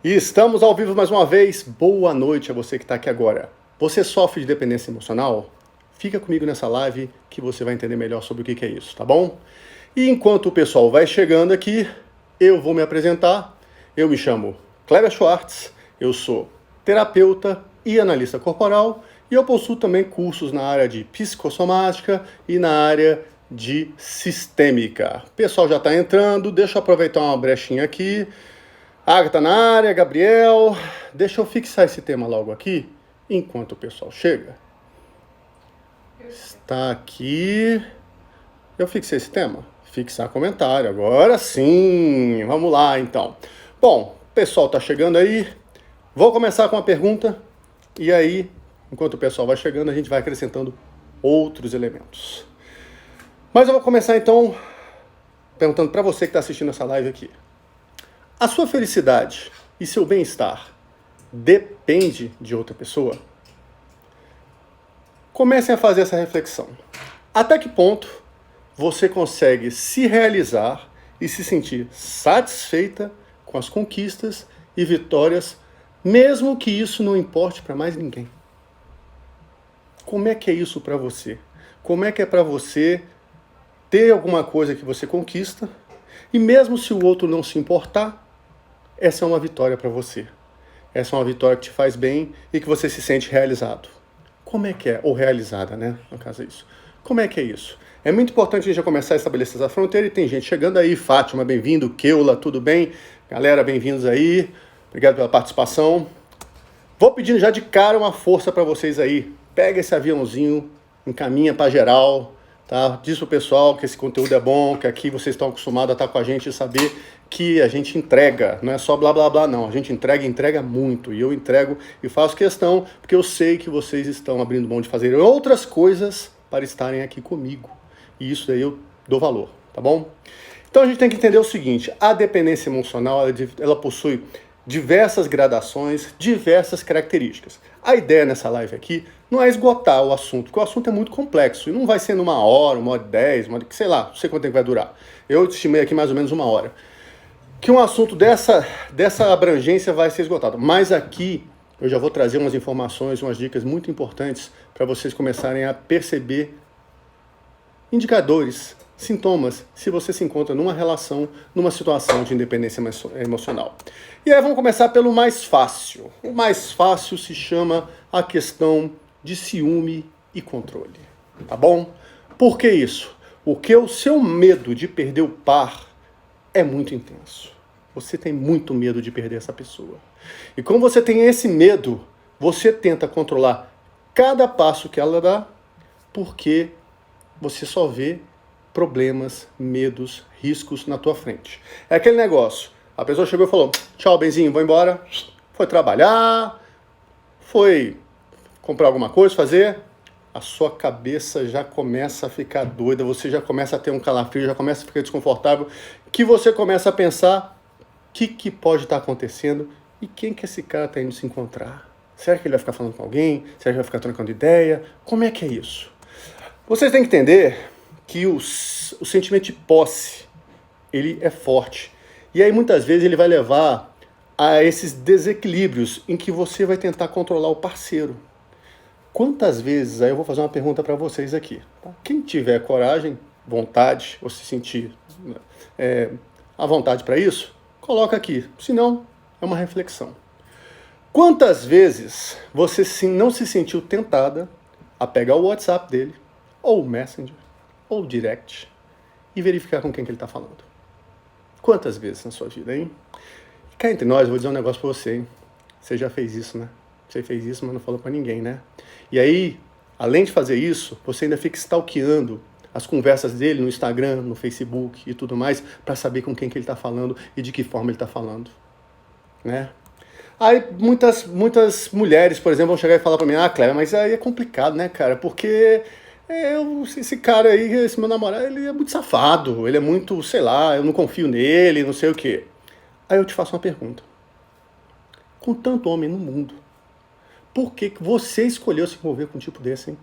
E estamos ao vivo mais uma vez. Boa noite a você que está aqui agora. Você sofre de dependência emocional? Fica comigo nessa live que você vai entender melhor sobre o que é isso, tá bom? E enquanto o pessoal vai chegando aqui, eu vou me apresentar. Eu me chamo Kleber Schwartz, eu sou terapeuta e analista corporal e eu possuo também cursos na área de psicossomática e na área de sistêmica. O pessoal já está entrando, deixa eu aproveitar uma brechinha aqui. Agatha na área, Gabriel. Deixa eu fixar esse tema logo aqui, enquanto o pessoal chega. Está aqui. Eu fixei esse tema? Fixar comentário. Agora sim. Vamos lá, então. Bom, o pessoal está chegando aí. Vou começar com uma pergunta. E aí, enquanto o pessoal vai chegando, a gente vai acrescentando outros elementos. Mas eu vou começar, então, perguntando para você que está assistindo essa live aqui. A sua felicidade e seu bem-estar depende de outra pessoa? Comecem a fazer essa reflexão. Até que ponto você consegue se realizar e se sentir satisfeita com as conquistas e vitórias, mesmo que isso não importe para mais ninguém? Como é que é isso para você? Como é que é para você ter alguma coisa que você conquista e mesmo se o outro não se importar, essa é uma vitória para você. Essa é uma vitória que te faz bem e que você se sente realizado. Como é que é? Ou realizada, né? No caso é isso. Como é que é isso? É muito importante a gente já começar a estabelecer essa fronteira e tem gente chegando aí. Fátima, bem-vindo. Keula, tudo bem? Galera, bem-vindos aí. Obrigado pela participação. Vou pedindo já de cara uma força para vocês aí. Pega esse aviãozinho, encaminha para geral. Tá? Diz pro pessoal que esse conteúdo é bom, que aqui vocês estão acostumados a estar com a gente e saber que a gente entrega, não é só blá blá blá não, a gente entrega e entrega muito, e eu entrego e faço questão, porque eu sei que vocês estão abrindo mão de fazer outras coisas para estarem aqui comigo, e isso daí eu dou valor, tá bom? Então a gente tem que entender o seguinte, a dependência emocional, ela possui diversas gradações, diversas características. A ideia nessa live aqui não é esgotar o assunto, porque o assunto é muito complexo e não vai ser numa hora, 1h10, sei lá, não sei quanto tempo vai durar. Eu estimei aqui mais ou menos 1 hora. Que um assunto dessa abrangência vai ser esgotado. Mas aqui eu já vou trazer umas informações, umas dicas muito importantes para vocês começarem a perceber indicadores, sintomas, se você se encontra numa relação, numa situação de independência emocional. E aí vamos começar pelo mais fácil. O mais fácil se chama a questão de ciúme e controle. Tá bom? Por que isso? Porque o seu medo de perder o par é muito intenso. Você tem muito medo de perder essa pessoa. E como você tem esse medo, você tenta controlar cada passo que ela dá, porque você só vê problemas, medos, riscos na tua frente. É aquele negócio. A pessoa chegou e falou, tchau, benzinho, vou embora. Foi trabalhar, foi comprar alguma coisa, fazer. A sua cabeça já começa a ficar doida, você já começa a ter um calafrio, já começa a ficar desconfortável, que você começa a pensar o que pode estar acontecendo e quem que esse cara está indo se encontrar. Será que ele vai ficar falando com alguém? Será que ele vai ficar trocando ideia? Como é que é isso? Vocês têm que entender que o sentimento de posse, ele é forte. E aí muitas vezes ele vai levar a esses desequilíbrios em que você vai tentar controlar o parceiro. Quantas vezes, aí eu vou fazer uma pergunta para vocês aqui. Tá? Quem tiver coragem, vontade, ou se sentir à vontade para isso, coloca aqui. Se não, é uma reflexão. Quantas vezes você não se sentiu tentada a pegar o WhatsApp dele, ou o Messenger, ou o Direct, e verificar com quem que ele está falando? Quantas vezes na sua vida, hein? E cá entre nós, eu vou dizer um negócio para você, hein? Você já fez isso, né? Você fez isso, mas não falou para ninguém, né? E aí, além de fazer isso, você ainda fica stalkeando as conversas dele no Instagram, no Facebook e tudo mais, para saber com quem que ele está falando e de que forma ele está falando, né? Aí muitas mulheres, por exemplo, vão chegar e falar para mim, Cléber, mas aí é complicado, né, cara? Porque esse cara aí, esse meu namorado, ele é muito safado, ele é muito, sei lá, eu não confio nele, não sei o quê. Aí eu te faço uma pergunta. Com tanto homem no mundo, por que você escolheu se envolver com um tipo desse, hein?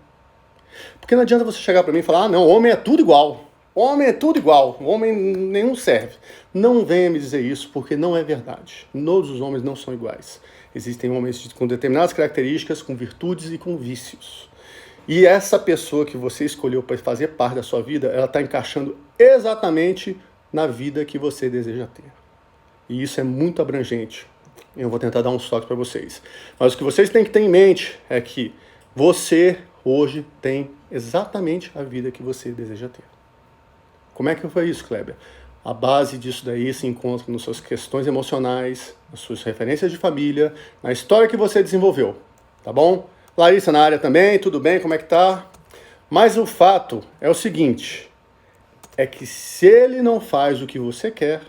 Porque não adianta você chegar para mim e falar, não, homem é tudo igual. Homem é tudo igual, homem nenhum serve. Não venha me dizer isso, porque não é verdade. Todos os homens não são iguais. Existem homens com determinadas características, com virtudes e com vícios. E essa pessoa que você escolheu para fazer parte da sua vida, ela está encaixando exatamente na vida que você deseja ter. E isso é muito abrangente. Eu vou tentar dar um toques para vocês. Mas o que vocês têm que ter em mente é que você hoje tem exatamente a vida que você deseja ter. Como é que foi isso, Kleber? A base disso daí se encontra nas suas questões emocionais, nas suas referências de família, na história que você desenvolveu, tá bom? Larissa na área também, tudo bem, como é que tá? Mas o fato é o seguinte, é que se ele não faz o que você quer,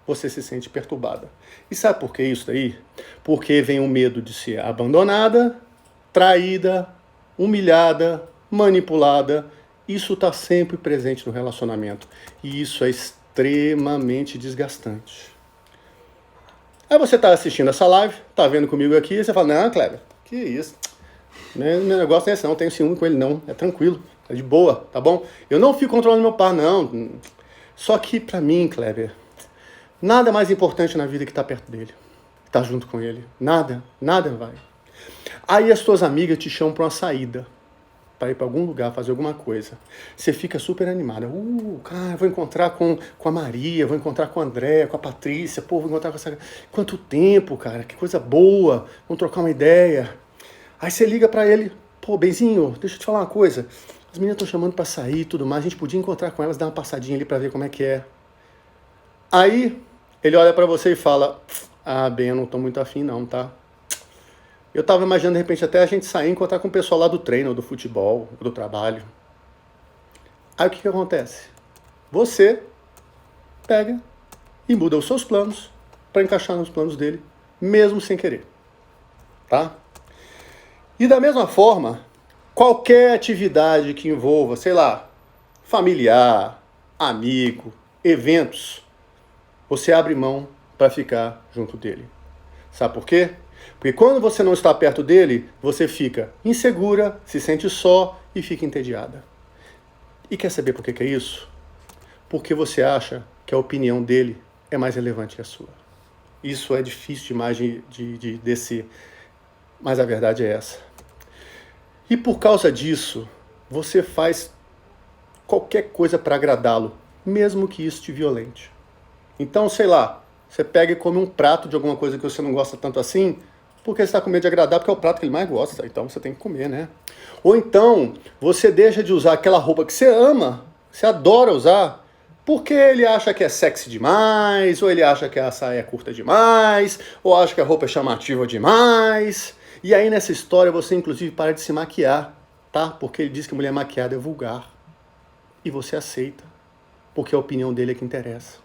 você se sente perturbada. E sabe por que isso daí? Porque vem o medo de ser abandonada, traída, humilhada, manipulada. Isso está sempre presente no relacionamento. E isso é extremamente desgastante. Aí você está assistindo essa live, está vendo comigo aqui, e você fala, não, Kleber, que isso? Meu negócio não é esse não tenho ciúme com ele não, é tranquilo, é de boa, tá bom? Eu não fico controlando meu par, não. Só que pra mim, Kleber, nada mais importante na vida que estar perto dele, estar junto com ele. Nada vai. Aí as tuas amigas te chamam pra uma saída, para ir para algum lugar, fazer alguma coisa. Você fica super animada. Cara, vou encontrar com a Maria, vou encontrar com a Andréia, com a Patrícia, pô, vou encontrar com essa... Quanto tempo, cara, que coisa boa, vamos trocar uma ideia. Aí você liga para ele, pô, Benzinho, deixa eu te falar uma coisa. As meninas estão chamando para sair e tudo mais, a gente podia encontrar com elas, dar uma passadinha ali para ver como é que é. Aí ele olha para você e fala, Ben, eu não tô muito afim não, tá? Eu tava imaginando, de repente, até a gente sair e encontrar com o pessoal lá do treino, ou do futebol, ou do trabalho. Aí o que acontece? Você pega e muda os seus planos para encaixar nos planos dele, mesmo sem querer. Tá? E da mesma forma, qualquer atividade que envolva, sei lá, familiar, amigo, eventos, você abre mão para ficar junto dele. Sabe por quê? Porque quando você não está perto dele, você fica insegura, se sente só e fica entediada. E quer saber por que é isso? Porque você acha que a opinião dele é mais relevante que a sua. Isso é difícil demais de descer, mas a verdade é essa. E por causa disso, você faz qualquer coisa para agradá-lo, mesmo que isso te violente. Então, sei lá, você pega e come um prato de alguma coisa que você não gosta tanto assim, porque você está com medo de agradar, porque é o prato que ele mais gosta, então você tem que comer, né? Ou então, você deixa de usar aquela roupa que você ama, você adora usar, porque ele acha que é sexy demais, ou ele acha que a saia é curta demais, ou acha que a roupa é chamativa demais. E aí nessa história você inclusive para de se maquiar, tá? Porque ele diz que mulher maquiada é vulgar. E você aceita, porque a opinião dele é que interessa.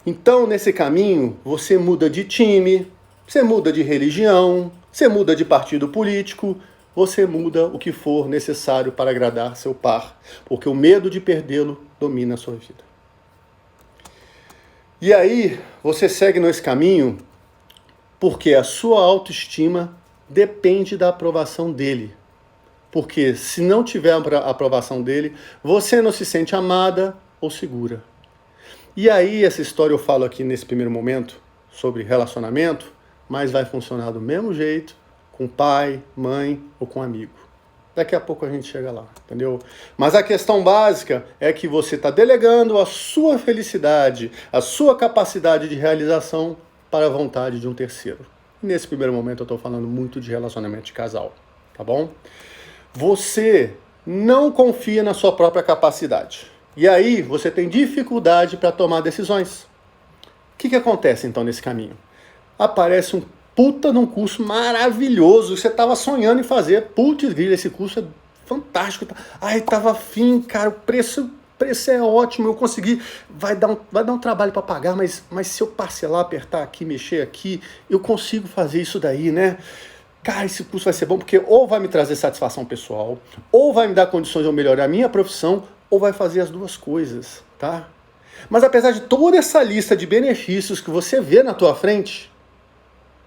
Então, nesse caminho, você muda de time, você muda de religião, você muda de partido político, você muda o que for necessário para agradar seu par, porque o medo de perdê-lo domina a sua vida. E aí, você segue nesse caminho porque a sua autoestima depende da aprovação dele. Porque se não tiver a aprovação dele, você não se sente amada ou segura. E aí, essa história eu falo aqui nesse primeiro momento sobre relacionamento, mas vai funcionar do mesmo jeito com pai, mãe ou com amigo. Daqui a pouco a gente chega lá, entendeu? Mas a questão básica é que você está delegando a sua felicidade, a sua capacidade de realização para a vontade de um terceiro. Nesse primeiro momento eu estou falando muito de relacionamento de casal, tá bom? Você não confia na sua própria capacidade. E aí você tem dificuldade para tomar decisões. O que acontece então nesse caminho? Aparece um puta de um curso maravilhoso, você estava sonhando em fazer. Putz, grila, esse curso é fantástico. Ai, tava afim, cara, o preço é ótimo, eu consegui. Vai dar um trabalho para pagar, mas se eu parcelar, apertar aqui, mexer aqui, eu consigo fazer isso daí, né? Cara, esse curso vai ser bom porque ou vai me trazer satisfação pessoal, ou vai me dar condições de eu melhorar a minha profissão, ou vai fazer as duas coisas, tá? Mas apesar de toda essa lista de benefícios que você vê na tua frente,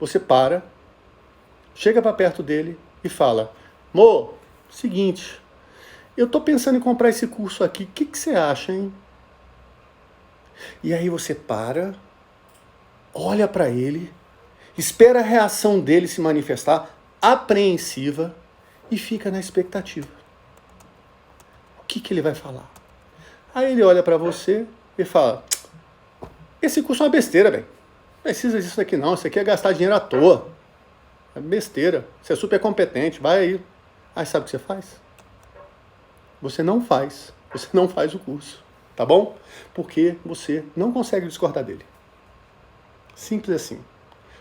você para, chega para perto dele e fala, seguinte, eu tô pensando em comprar esse curso aqui, o que você acha, hein? E aí você para, olha para ele, espera a reação dele se manifestar, apreensiva, e fica na expectativa. O que ele vai falar? Aí ele olha para você e fala, esse curso é uma besteira, velho. Não precisa disso aqui não, isso aqui é gastar dinheiro à toa. É besteira, você é super competente, vai aí. Aí sabe o que você faz? Você não faz o curso, tá bom? Porque você não consegue discordar dele. Simples assim.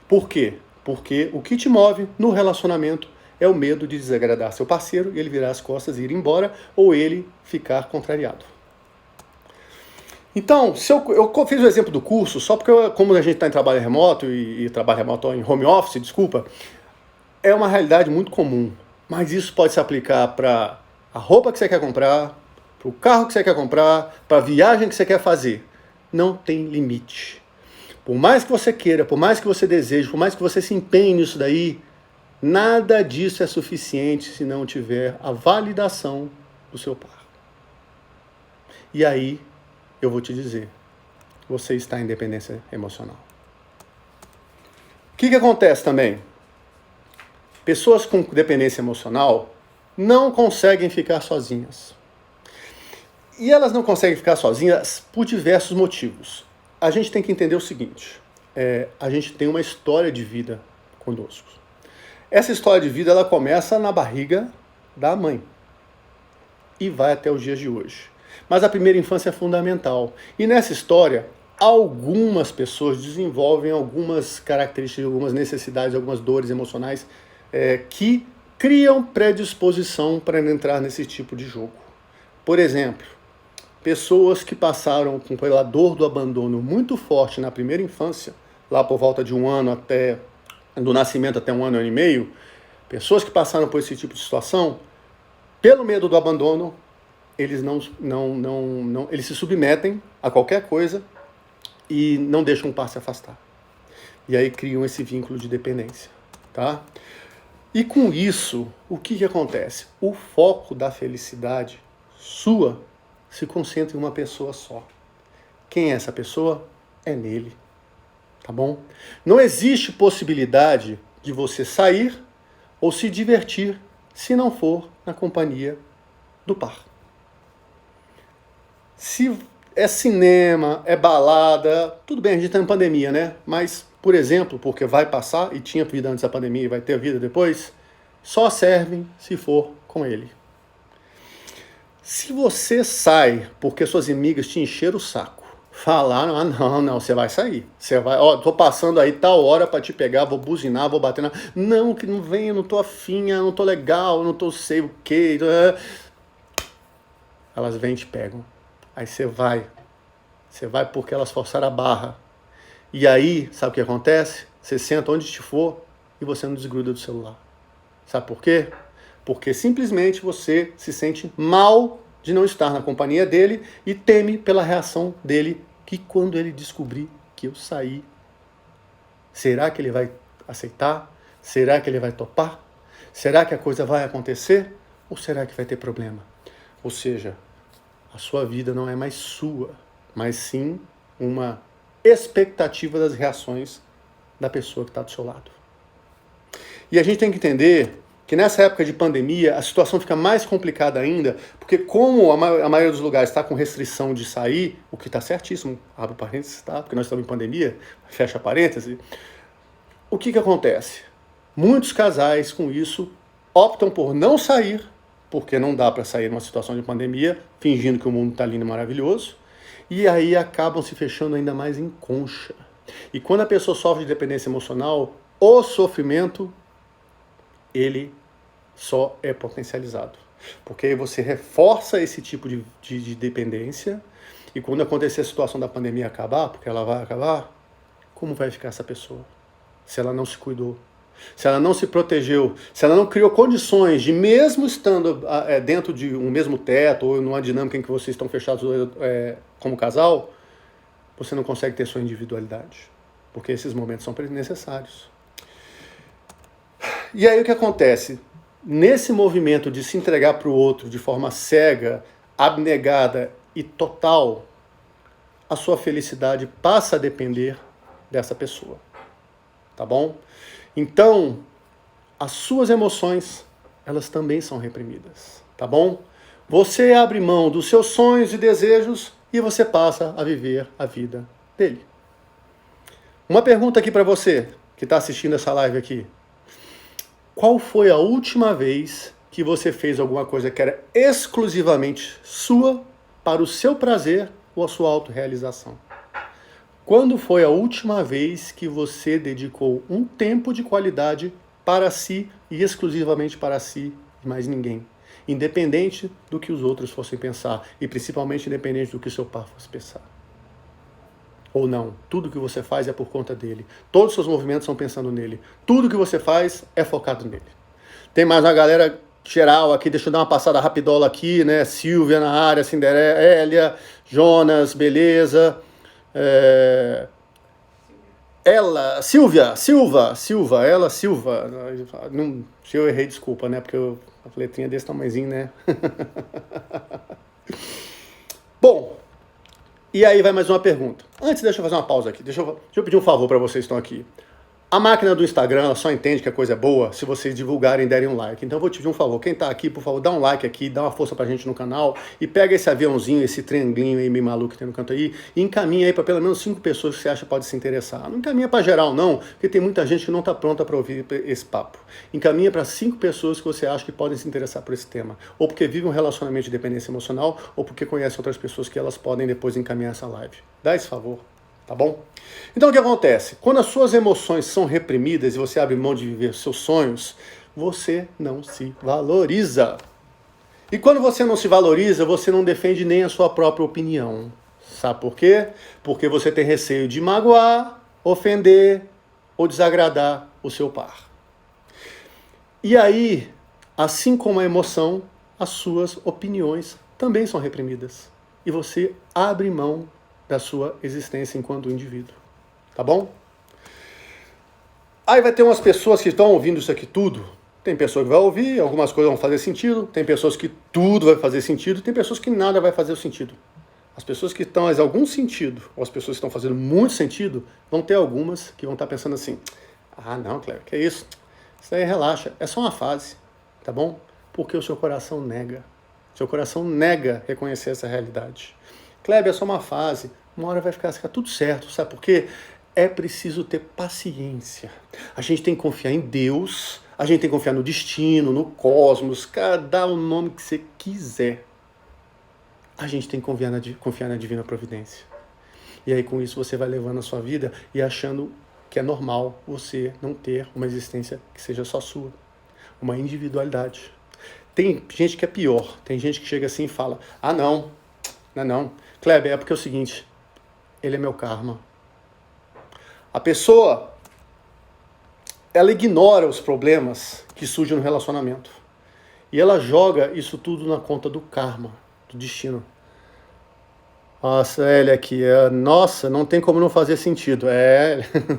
Por quê? Porque o que te move no relacionamento é o medo de desagradar seu parceiro e ele virar as costas e ir embora ou ele ficar contrariado. Então, eu fiz o exemplo do curso só porque, como a gente está em trabalho remoto e trabalho remoto em home office, desculpa, é uma realidade muito comum. Mas isso pode se aplicar para a roupa que você quer comprar, para o carro que você quer comprar, para a viagem que você quer fazer. Não tem limite. Por mais que você queira, por mais que você deseje, por mais que você se empenhe nisso daí, nada disso é suficiente se não tiver a validação do seu par. E aí, eu vou te dizer, você está em dependência emocional. O que acontece também? Pessoas com dependência emocional não conseguem ficar sozinhas. E elas não conseguem ficar sozinhas por diversos motivos. A gente tem que entender o seguinte, a gente tem uma história de vida conosco. Essa história de vida ela começa na barriga da mãe e vai até os dias de hoje. Mas a primeira infância é fundamental. E nessa história, algumas pessoas desenvolvem algumas características, algumas necessidades, algumas dores emocionais que criam predisposição para entrar nesse tipo de jogo. Por exemplo, pessoas que passaram pela dor do abandono muito forte na primeira infância, lá por volta de 1 ano do nascimento até 1 ano e meio, pessoas que passaram por esse tipo de situação, pelo medo do abandono, eles eles se submetem a qualquer coisa e não deixam o par se afastar. E aí criam esse vínculo de dependência, tá? E com isso, o que acontece? O foco da felicidade sua se concentra em uma pessoa só. Quem é essa pessoa? É nele, tá bom? Não existe possibilidade de você sair ou se divertir se não for na companhia do par. Se é cinema, é balada, tudo bem, a gente está em pandemia, né? Mas, por exemplo, porque vai passar, e tinha vida antes da pandemia e vai ter vida depois, só servem se for com ele. Se você sai porque suas amigas te encheram o saco, falaram, não, você vai sair. Você vai, tô passando aí tal hora para te pegar, vou buzinar, vou bater na... Não, que não venha, não tô afim, não tô legal, não tô sei o quê. Elas vêm e te pegam. Aí você vai porque elas forçaram a barra. E aí, sabe o que acontece? Você senta onde te for e você não desgruda do celular. Sabe por quê? Porque simplesmente você se sente mal de não estar na companhia dele e teme pela reação dele que quando ele descobrir que eu saí, será que ele vai aceitar? Será que ele vai topar? Será que a coisa vai acontecer? Ou será que vai ter problema? Ou seja, a sua vida não é mais sua, mas sim uma expectativa das reações da pessoa que está do seu lado. E a gente tem que entender que nessa época de pandemia a situação fica mais complicada ainda, porque como a maioria dos lugares está com restrição de sair, o que está certíssimo, abre parênteses, tá? Porque nós estamos em pandemia, fecha parênteses, o que acontece? Muitos casais com isso optam por não sair, porque não dá para sair numa situação de pandemia, fingindo que o mundo está lindo e maravilhoso, e aí acabam se fechando ainda mais em concha. E quando a pessoa sofre de dependência emocional, o sofrimento, ele só é potencializado. Porque aí você reforça esse tipo de dependência, e quando acontecer a situação da pandemia acabar, porque ela vai acabar, como vai ficar essa pessoa? Se ela não se cuidou, se ela não se protegeu, se ela não criou condições de, mesmo estando dentro de um mesmo teto, ou numa dinâmica em que vocês estão fechados como casal, você não consegue ter sua individualidade. Porque esses momentos são necessários. E aí o que acontece? nesse movimento de se entregar para o outro de forma cega, abnegada e total, a sua felicidade passa a depender dessa pessoa. Tá bom? Então, as suas emoções, elas também são reprimidas. Tá bom? Você abre mão dos seus sonhos e desejos e você passa a viver a vida dele. Uma pergunta aqui para você que está assistindo essa live aqui. Qual foi a última vez que você fez alguma coisa que era exclusivamente sua, para o seu prazer ou a sua autorrealização? Quando foi a última vez que você dedicou um tempo de qualidade para si e exclusivamente para si e mais ninguém? Independente do que os outros fossem pensar e principalmente independente do que o seu par fosse pensar. Ou não, tudo que você faz é por conta dele. Todos os seus movimentos são pensando nele. Tudo que você faz é focado nele. Tem mais uma galera geral aqui, deixa eu dar uma passada rapidola aqui, né? Silvia na área, Cinderélia, Jonas, beleza. Silva. Não, se eu errei, desculpa, né? Porque a letrinha desse tamanhozinho, né? Bom, e aí vai mais uma pergunta. Antes, deixa eu fazer uma pausa aqui. Deixa eu pedir um favor para vocês que estão aqui. A máquina do Instagram ela só entende que a coisa é boa se vocês divulgarem e derem um like. Então eu vou te pedir um favor. Quem tá aqui, por favor, dá um like aqui, dá uma força pra gente no canal e pega esse aviãozinho, esse triangulinho aí meio maluco que tem no canto aí e encaminha aí pra pelo menos 5 pessoas que você acha que pode se interessar. Não encaminha pra geral não, porque tem muita gente que não tá pronta pra ouvir esse papo. Encaminha pra 5 pessoas que você acha que podem se interessar por esse tema. Ou porque vivem um relacionamento de dependência emocional ou porque conhecem outras pessoas que elas podem depois encaminhar essa live. Dá esse favor. Tá bom? Então o que acontece? Quando as suas emoções são reprimidas e você abre mão de viver seus sonhos, você não se valoriza. E quando você não se valoriza, você não defende nem a sua própria opinião. Sabe por quê? Porque você tem receio de magoar, ofender ou desagradar o seu par. E aí, assim como a emoção, as suas opiniões também são reprimidas. E você abre mão da sua existência enquanto indivíduo. Tá bom? Aí vai ter umas pessoas que estão ouvindo isso aqui tudo. Tem pessoa que vai ouvir, algumas coisas vão fazer sentido, tem pessoas que tudo vai fazer sentido, tem pessoas que nada vai fazer sentido. As pessoas que estão em algum sentido, ou as pessoas que estão fazendo muito sentido, vão ter algumas que vão estar pensando assim, ah não, Cleber, que é isso? Isso aí relaxa, é só uma fase, tá bom? Porque o seu coração nega. Seu coração nega reconhecer essa realidade. Kleber, é só uma fase, uma hora vai ficar tudo certo, sabe por quê? É preciso ter paciência. A gente tem que confiar em Deus, a gente tem que confiar no destino, no cosmos, cara, dá o nome que você quiser. A gente tem que confiar na divina providência. E aí com isso você vai levando a sua vida e achando que é normal você não ter uma existência que seja só sua, uma individualidade. Tem gente que é pior, tem gente que chega assim e fala, ah não, Kleber, é porque é o seguinte, ele é meu karma. A pessoa, ela ignora os problemas que surgem no relacionamento. E ela joga isso tudo na conta do karma, do destino. Nossa, ele aqui, nossa, não tem como não fazer sentido.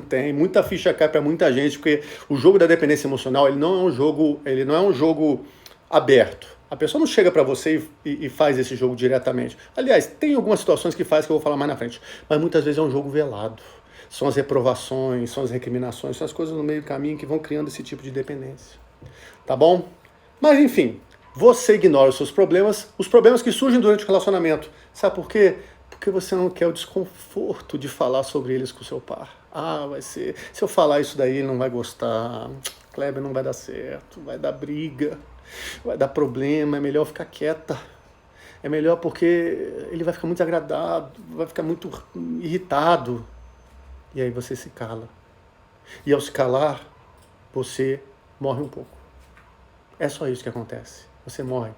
Tem muita ficha cai para muita gente, porque o jogo da dependência emocional, ele não é um jogo aberto. A pessoa não chega para você e faz esse jogo diretamente. Aliás, tem algumas situações que faz que eu vou falar mais na frente. Mas muitas vezes é um jogo velado. São as reprovações, são as recriminações, são as coisas no meio do caminho que vão criando esse tipo de dependência. Tá bom? Mas enfim, você ignora os problemas que surgem durante o relacionamento. Sabe por quê? Porque você não quer o desconforto de falar sobre eles com o seu par. Ah, vai ser... Se eu falar isso daí, ele não vai gostar. Kleber, não vai dar certo. Vai dar briga. Vai dar problema. É melhor ficar quieta. É melhor porque ele vai ficar muito desagradado. Vai ficar muito irritado. E aí você se cala. E ao se calar, você morre um pouco. É só isso que acontece. Você morre.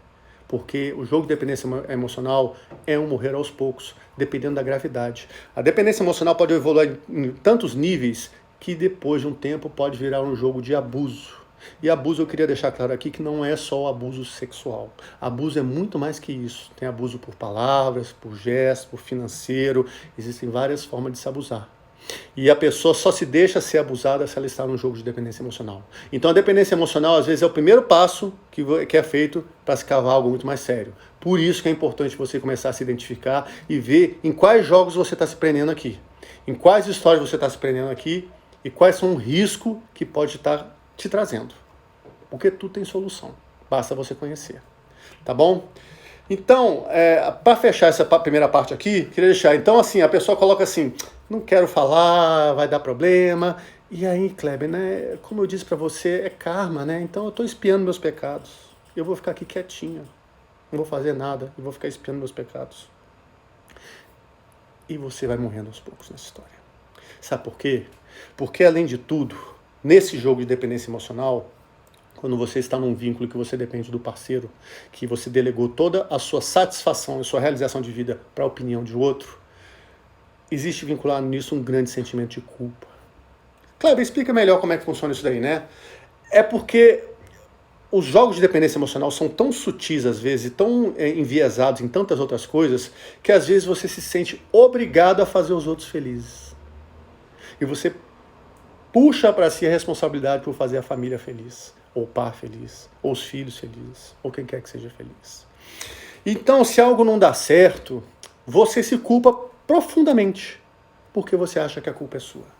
Porque o jogo de dependência emocional é um morrer aos poucos, dependendo da gravidade. A dependência emocional pode evoluir em tantos níveis que depois de um tempo pode virar um jogo de abuso. E abuso eu queria deixar claro aqui que não é só o abuso sexual. Abuso é muito mais que isso. Tem abuso por palavras, por gestos, por financeiro. Existem várias formas de se abusar. E a pessoa só se deixa ser abusada se ela está num jogo de dependência emocional. Então a dependência emocional, às vezes, é o primeiro passo que é feito para se cavar algo muito mais sério. Por isso que é importante você começar a se identificar e ver em quais jogos você está se prendendo aqui. Em quais histórias você está se prendendo aqui e quais são o risco que pode estar te trazendo. Porque tudo tem solução. Basta você conhecer. Tá bom? Então, para fechar essa primeira parte aqui, queria deixar. Então, assim, a pessoa coloca assim, não quero falar, vai dar problema. E aí, Kleber, né? Como eu disse para você, é karma, né? Então eu estou espiando meus pecados. Eu vou ficar aqui quietinho. Não vou fazer nada. Eu vou ficar espiando meus pecados. E você vai morrendo aos poucos nessa história. Sabe por quê? Porque, além de tudo, nesse jogo de dependência emocional, quando você está num vínculo que você depende do parceiro, que você delegou toda a sua satisfação e sua realização de vida para a opinião de outro, existe vinculado nisso um grande sentimento de culpa. Kleber, explica melhor como é que funciona isso daí, né? É porque os jogos de dependência emocional são tão sutis, às vezes, e tão enviesados em tantas outras coisas, que às vezes você se sente obrigado a fazer os outros felizes. E você puxa para si a responsabilidade por fazer a família feliz, ou o par feliz, ou os filhos felizes, ou quem quer que seja feliz. Então, se algo não dá certo, você se culpa profundamente, porque você acha que a culpa é sua.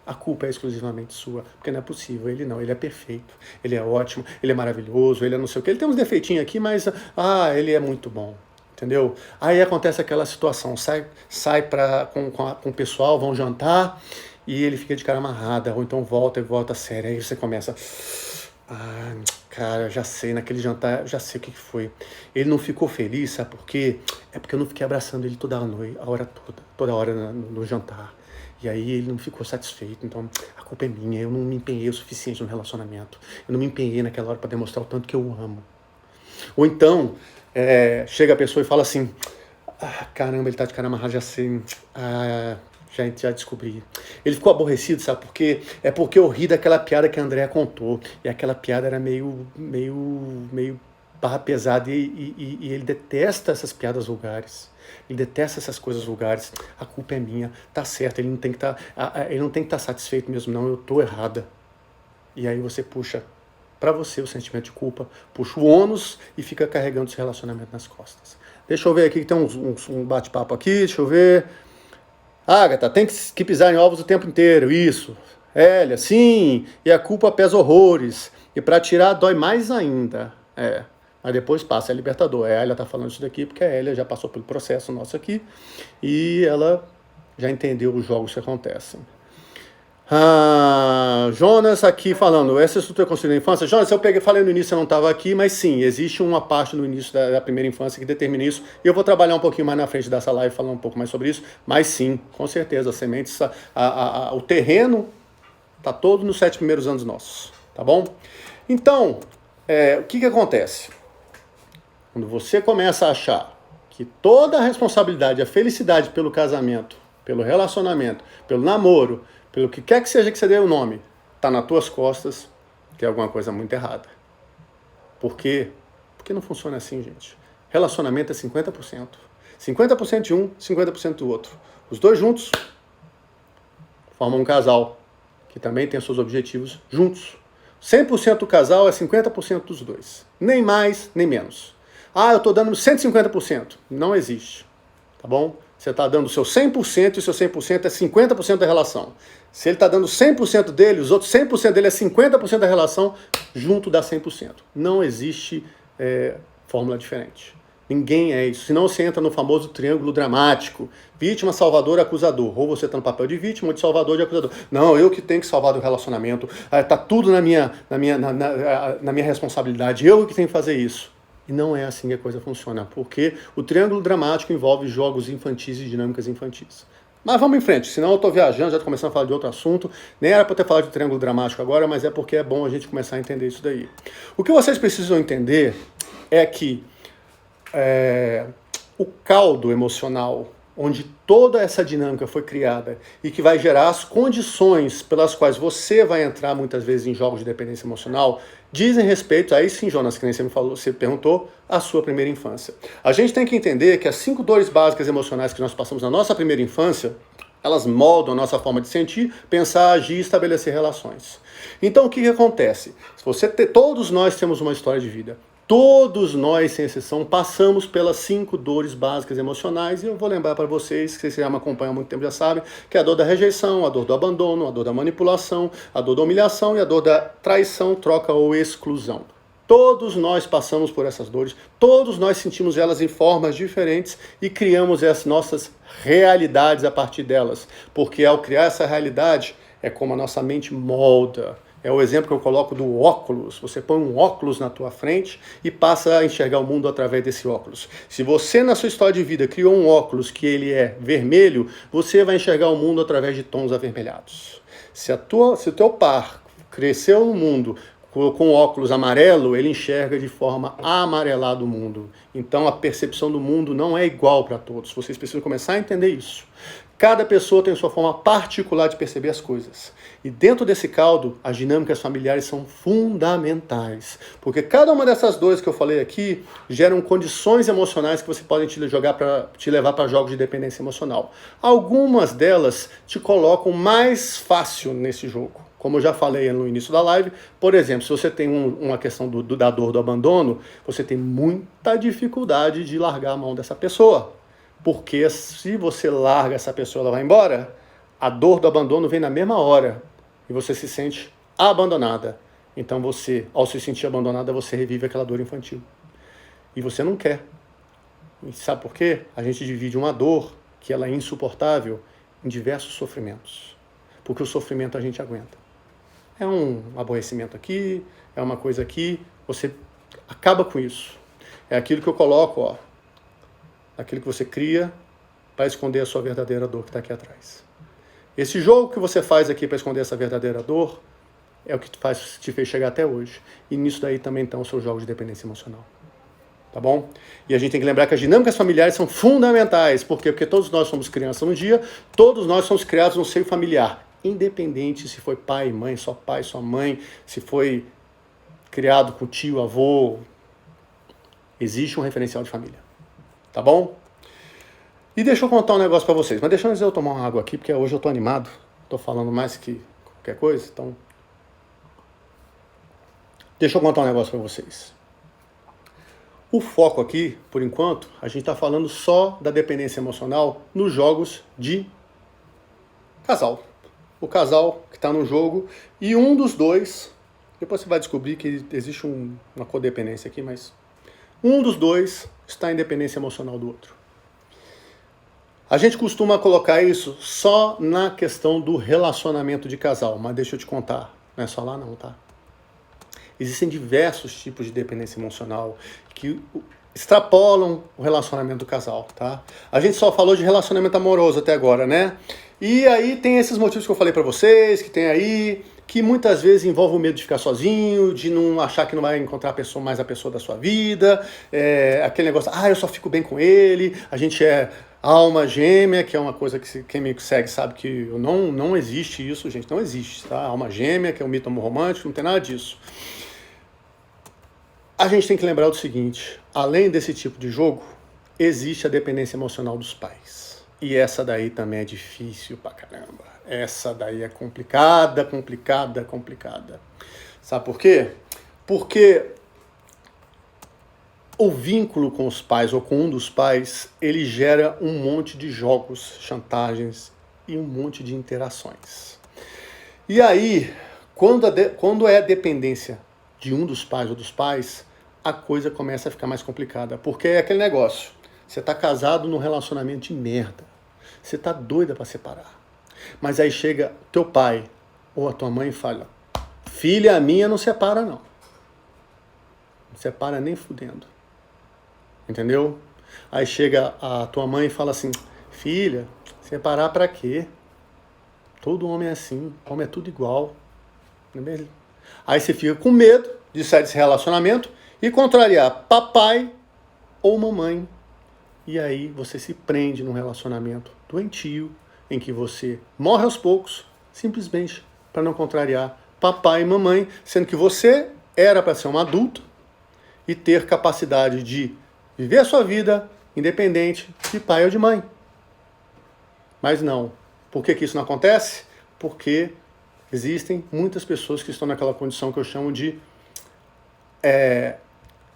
A culpa é exclusivamente sua, porque não é possível. Ele não, ele é perfeito, ele é ótimo, ele é maravilhoso, ele é não sei o que. Ele tem uns defeitinhos aqui, mas ele é muito bom, entendeu? Aí acontece aquela situação, sai com o pessoal, vão jantar, e ele fica de cara amarrada, ou então volta sério. Aí você começa, cara, já sei, naquele jantar, já sei o que foi. Ele não ficou feliz, sabe por quê? É porque eu não fiquei abraçando ele toda a noite, a hora toda hora no jantar. E aí ele não ficou satisfeito, então a culpa é minha, eu não me empenhei o suficiente no relacionamento. Eu não me empenhei naquela hora para demonstrar o tanto que eu o amo. Ou então, chega a pessoa e fala assim, caramba, ele tá de cara amarrado, já sei, já descobri. Ele ficou aborrecido, sabe por quê? É porque eu ri daquela piada que a Andrea contou, e aquela piada era meio barra pesada, e ele detesta essas piadas vulgares. Ele detesta essas coisas vulgares. A culpa é minha, tá certo, ele não tem que estar satisfeito mesmo, não, eu tô errada. E aí você puxa para você o sentimento de culpa, puxa o ônus e fica carregando esse relacionamento nas costas. Deixa eu ver aqui, que tem um bate-papo aqui, deixa eu ver. Agatha, tem que pisar em ovos o tempo inteiro, isso. Hélia, sim, e a culpa pesa horrores. E para tirar dói mais ainda. Mas depois passa, é libertador. A Hélia tá falando isso daqui porque a Hélia já passou pelo processo nosso aqui e ela já entendeu os jogos que acontecem. Jonas aqui falando, essa estrutura é construída na infância. Jonas, falei no início, eu não estava aqui, mas sim, existe uma parte no início da primeira infância que determina isso, e eu vou trabalhar um pouquinho mais na frente dessa live, falar um pouco mais sobre isso, mas sim, com certeza, as sementes, o terreno está todo nos 7 primeiros anos nossos, tá bom? Então, o que acontece? Quando você começa a achar que toda a responsabilidade, a felicidade pelo casamento, pelo relacionamento, pelo namoro, pelo que quer que seja que você dê o nome, está nas tuas costas, tem alguma coisa muito errada. Por quê? Porque não funciona assim, gente. Relacionamento é 50%. 50% de um, 50% do outro. Os dois juntos formam um casal, que também tem seus objetivos juntos. 100% do casal é 50% dos dois. Nem mais, nem menos. Eu estou dando 150%. Não existe. Tá bom? Você está dando o seu 100% e o seu 100% é 50% da relação. Se ele está dando 100% dele, os outros 100% dele é 50% da relação, junto dá 100%. Não existe fórmula diferente. Ninguém é isso. Senão você entra no famoso triângulo dramático. Vítima, salvador, acusador. Ou você está no papel de vítima ou de salvador, de acusador. Não, eu que tenho que salvar do relacionamento. Está tudo na minha responsabilidade. Eu que tenho que fazer isso. E não é assim que a coisa funciona, porque o triângulo dramático envolve jogos infantis e dinâmicas infantis. Mas vamos em frente, senão eu estou viajando, já estou começando a falar de outro assunto. Nem era para ter falado de triângulo dramático agora, mas é porque é bom a gente começar a entender isso daí. O que vocês precisam entender é que o caldo emocional, onde toda essa dinâmica foi criada e que vai gerar as condições pelas quais você vai entrar muitas vezes em jogos de dependência emocional, dizem respeito, aí sim, Jonas, que nem você me falou, você perguntou, a sua primeira infância. A gente tem que entender que as 5 dores básicas emocionais que nós passamos na nossa primeira infância, Elas moldam a nossa forma de sentir, pensar, agir e estabelecer relações. Então, o que acontece? Todos nós temos uma história de vida. Todos nós, sem exceção, passamos pelas 5 dores básicas emocionais, e eu vou lembrar para vocês, que vocês já me acompanham há muito tempo, já sabem, que é a dor da rejeição, a dor do abandono, a dor da manipulação, a dor da humilhação e a dor da traição, troca ou exclusão. Todos nós passamos por essas dores, todos nós sentimos elas em formas diferentes e criamos as nossas realidades a partir delas, porque ao criar essa realidade é como a nossa mente molda. É o exemplo que eu coloco do óculos. Você põe um óculos na tua frente e passa a enxergar o mundo através desse óculos. Se você, na sua história de vida, criou um óculos que ele é vermelho, você vai enxergar o mundo através de tons avermelhados. Se o teu par cresceu no mundo com óculos amarelo, ele enxerga de forma amarelada o mundo. Então a percepção do mundo não é igual para todos. Vocês precisam começar a entender isso. Cada pessoa tem sua forma particular de perceber as coisas. E dentro desse caldo, as dinâmicas familiares são fundamentais. Porque cada uma dessas dores que eu falei aqui geram condições emocionais que você pode te levar para jogos de dependência emocional. Algumas delas te colocam mais fácil nesse jogo. Como eu já falei no início da live, por exemplo, se você tem uma questão da dor do abandono, você tem muita dificuldade de largar a mão dessa pessoa. Porque se você larga essa pessoa, ela vai embora, a dor do abandono vem na mesma hora e você se sente abandonada. Então você, ao se sentir abandonada, você revive aquela dor infantil. E você não quer. E sabe por quê? A gente divide uma dor, que ela é insuportável, em diversos sofrimentos. Porque o sofrimento a gente aguenta. É um aborrecimento aqui, é uma coisa aqui, você acaba com isso. É aquilo que eu coloco, ó. Aquilo que você cria para esconder a sua verdadeira dor que está aqui atrás. Esse jogo que você faz aqui para esconder essa verdadeira dor é o que te fez chegar até hoje. E nisso daí também estão os seus jogos de dependência emocional. Tá bom? E a gente tem que lembrar que as dinâmicas familiares são fundamentais. Por quê? Porque todos nós somos crianças um dia, todos nós somos criados no seio familiar. Independente se foi pai, sua mãe, se foi criado com tio, avô, existe um referencial de família. Tá bom? E deixa eu contar um negócio pra vocês. Mas deixa eu tomar uma água aqui, porque hoje eu tô animado. Tô falando mais que qualquer coisa, então... Deixa eu contar um negócio pra vocês. O foco aqui, por enquanto, a gente tá falando só da dependência emocional nos jogos de casal. O casal que tá no jogo e um dos dois... Depois você vai descobrir que existe uma codependência aqui, mas... Um dos dois está em dependência emocional do outro. A gente costuma colocar isso só na questão do relacionamento de casal, mas deixa eu te contar, não é só lá não, tá? Existem diversos tipos de dependência emocional que extrapolam o relacionamento do casal, tá? A gente só falou de relacionamento amoroso até agora, né? E aí tem esses motivos que eu falei pra vocês, que tem aí, que muitas vezes envolve o medo de ficar sozinho, de não achar que não vai encontrar mais a pessoa da sua vida, aquele negócio, eu só fico bem com ele, a gente é alma gêmea, que é uma coisa que quem me segue sabe que não existe isso, gente, não existe, tá? Alma gêmea, que é um mito romântico, não tem nada disso. A gente tem que lembrar do seguinte, além desse tipo de jogo, existe a dependência emocional dos pais. E essa daí também é difícil pra caramba. Essa daí é complicada. Sabe por quê? Porque o vínculo com os pais ou com um dos pais, ele gera um monte de jogos, chantagens e um monte de interações. E aí, quando é dependência de um dos pais ou dos pais, a coisa começa a ficar mais complicada. Porque é aquele negócio, você tá casado num relacionamento de merda. Você tá doida pra separar. Mas aí chega teu pai ou a tua mãe e fala, filha minha não separa não. Não separa nem fudendo. Entendeu? Aí chega a tua mãe e fala assim, filha, separar pra quê? Todo homem é assim, homem é tudo igual. Não é mesmo? Aí você fica com medo de sair desse relacionamento e contrariar papai ou mamãe. E aí você se prende num relacionamento doentio, em que você morre aos poucos, simplesmente para não contrariar papai e mamãe, sendo que você era para ser um adulto e ter capacidade de viver a sua vida independente de pai ou de mãe. Mas não. Por que isso não acontece? Porque existem muitas pessoas que estão naquela condição que eu chamo de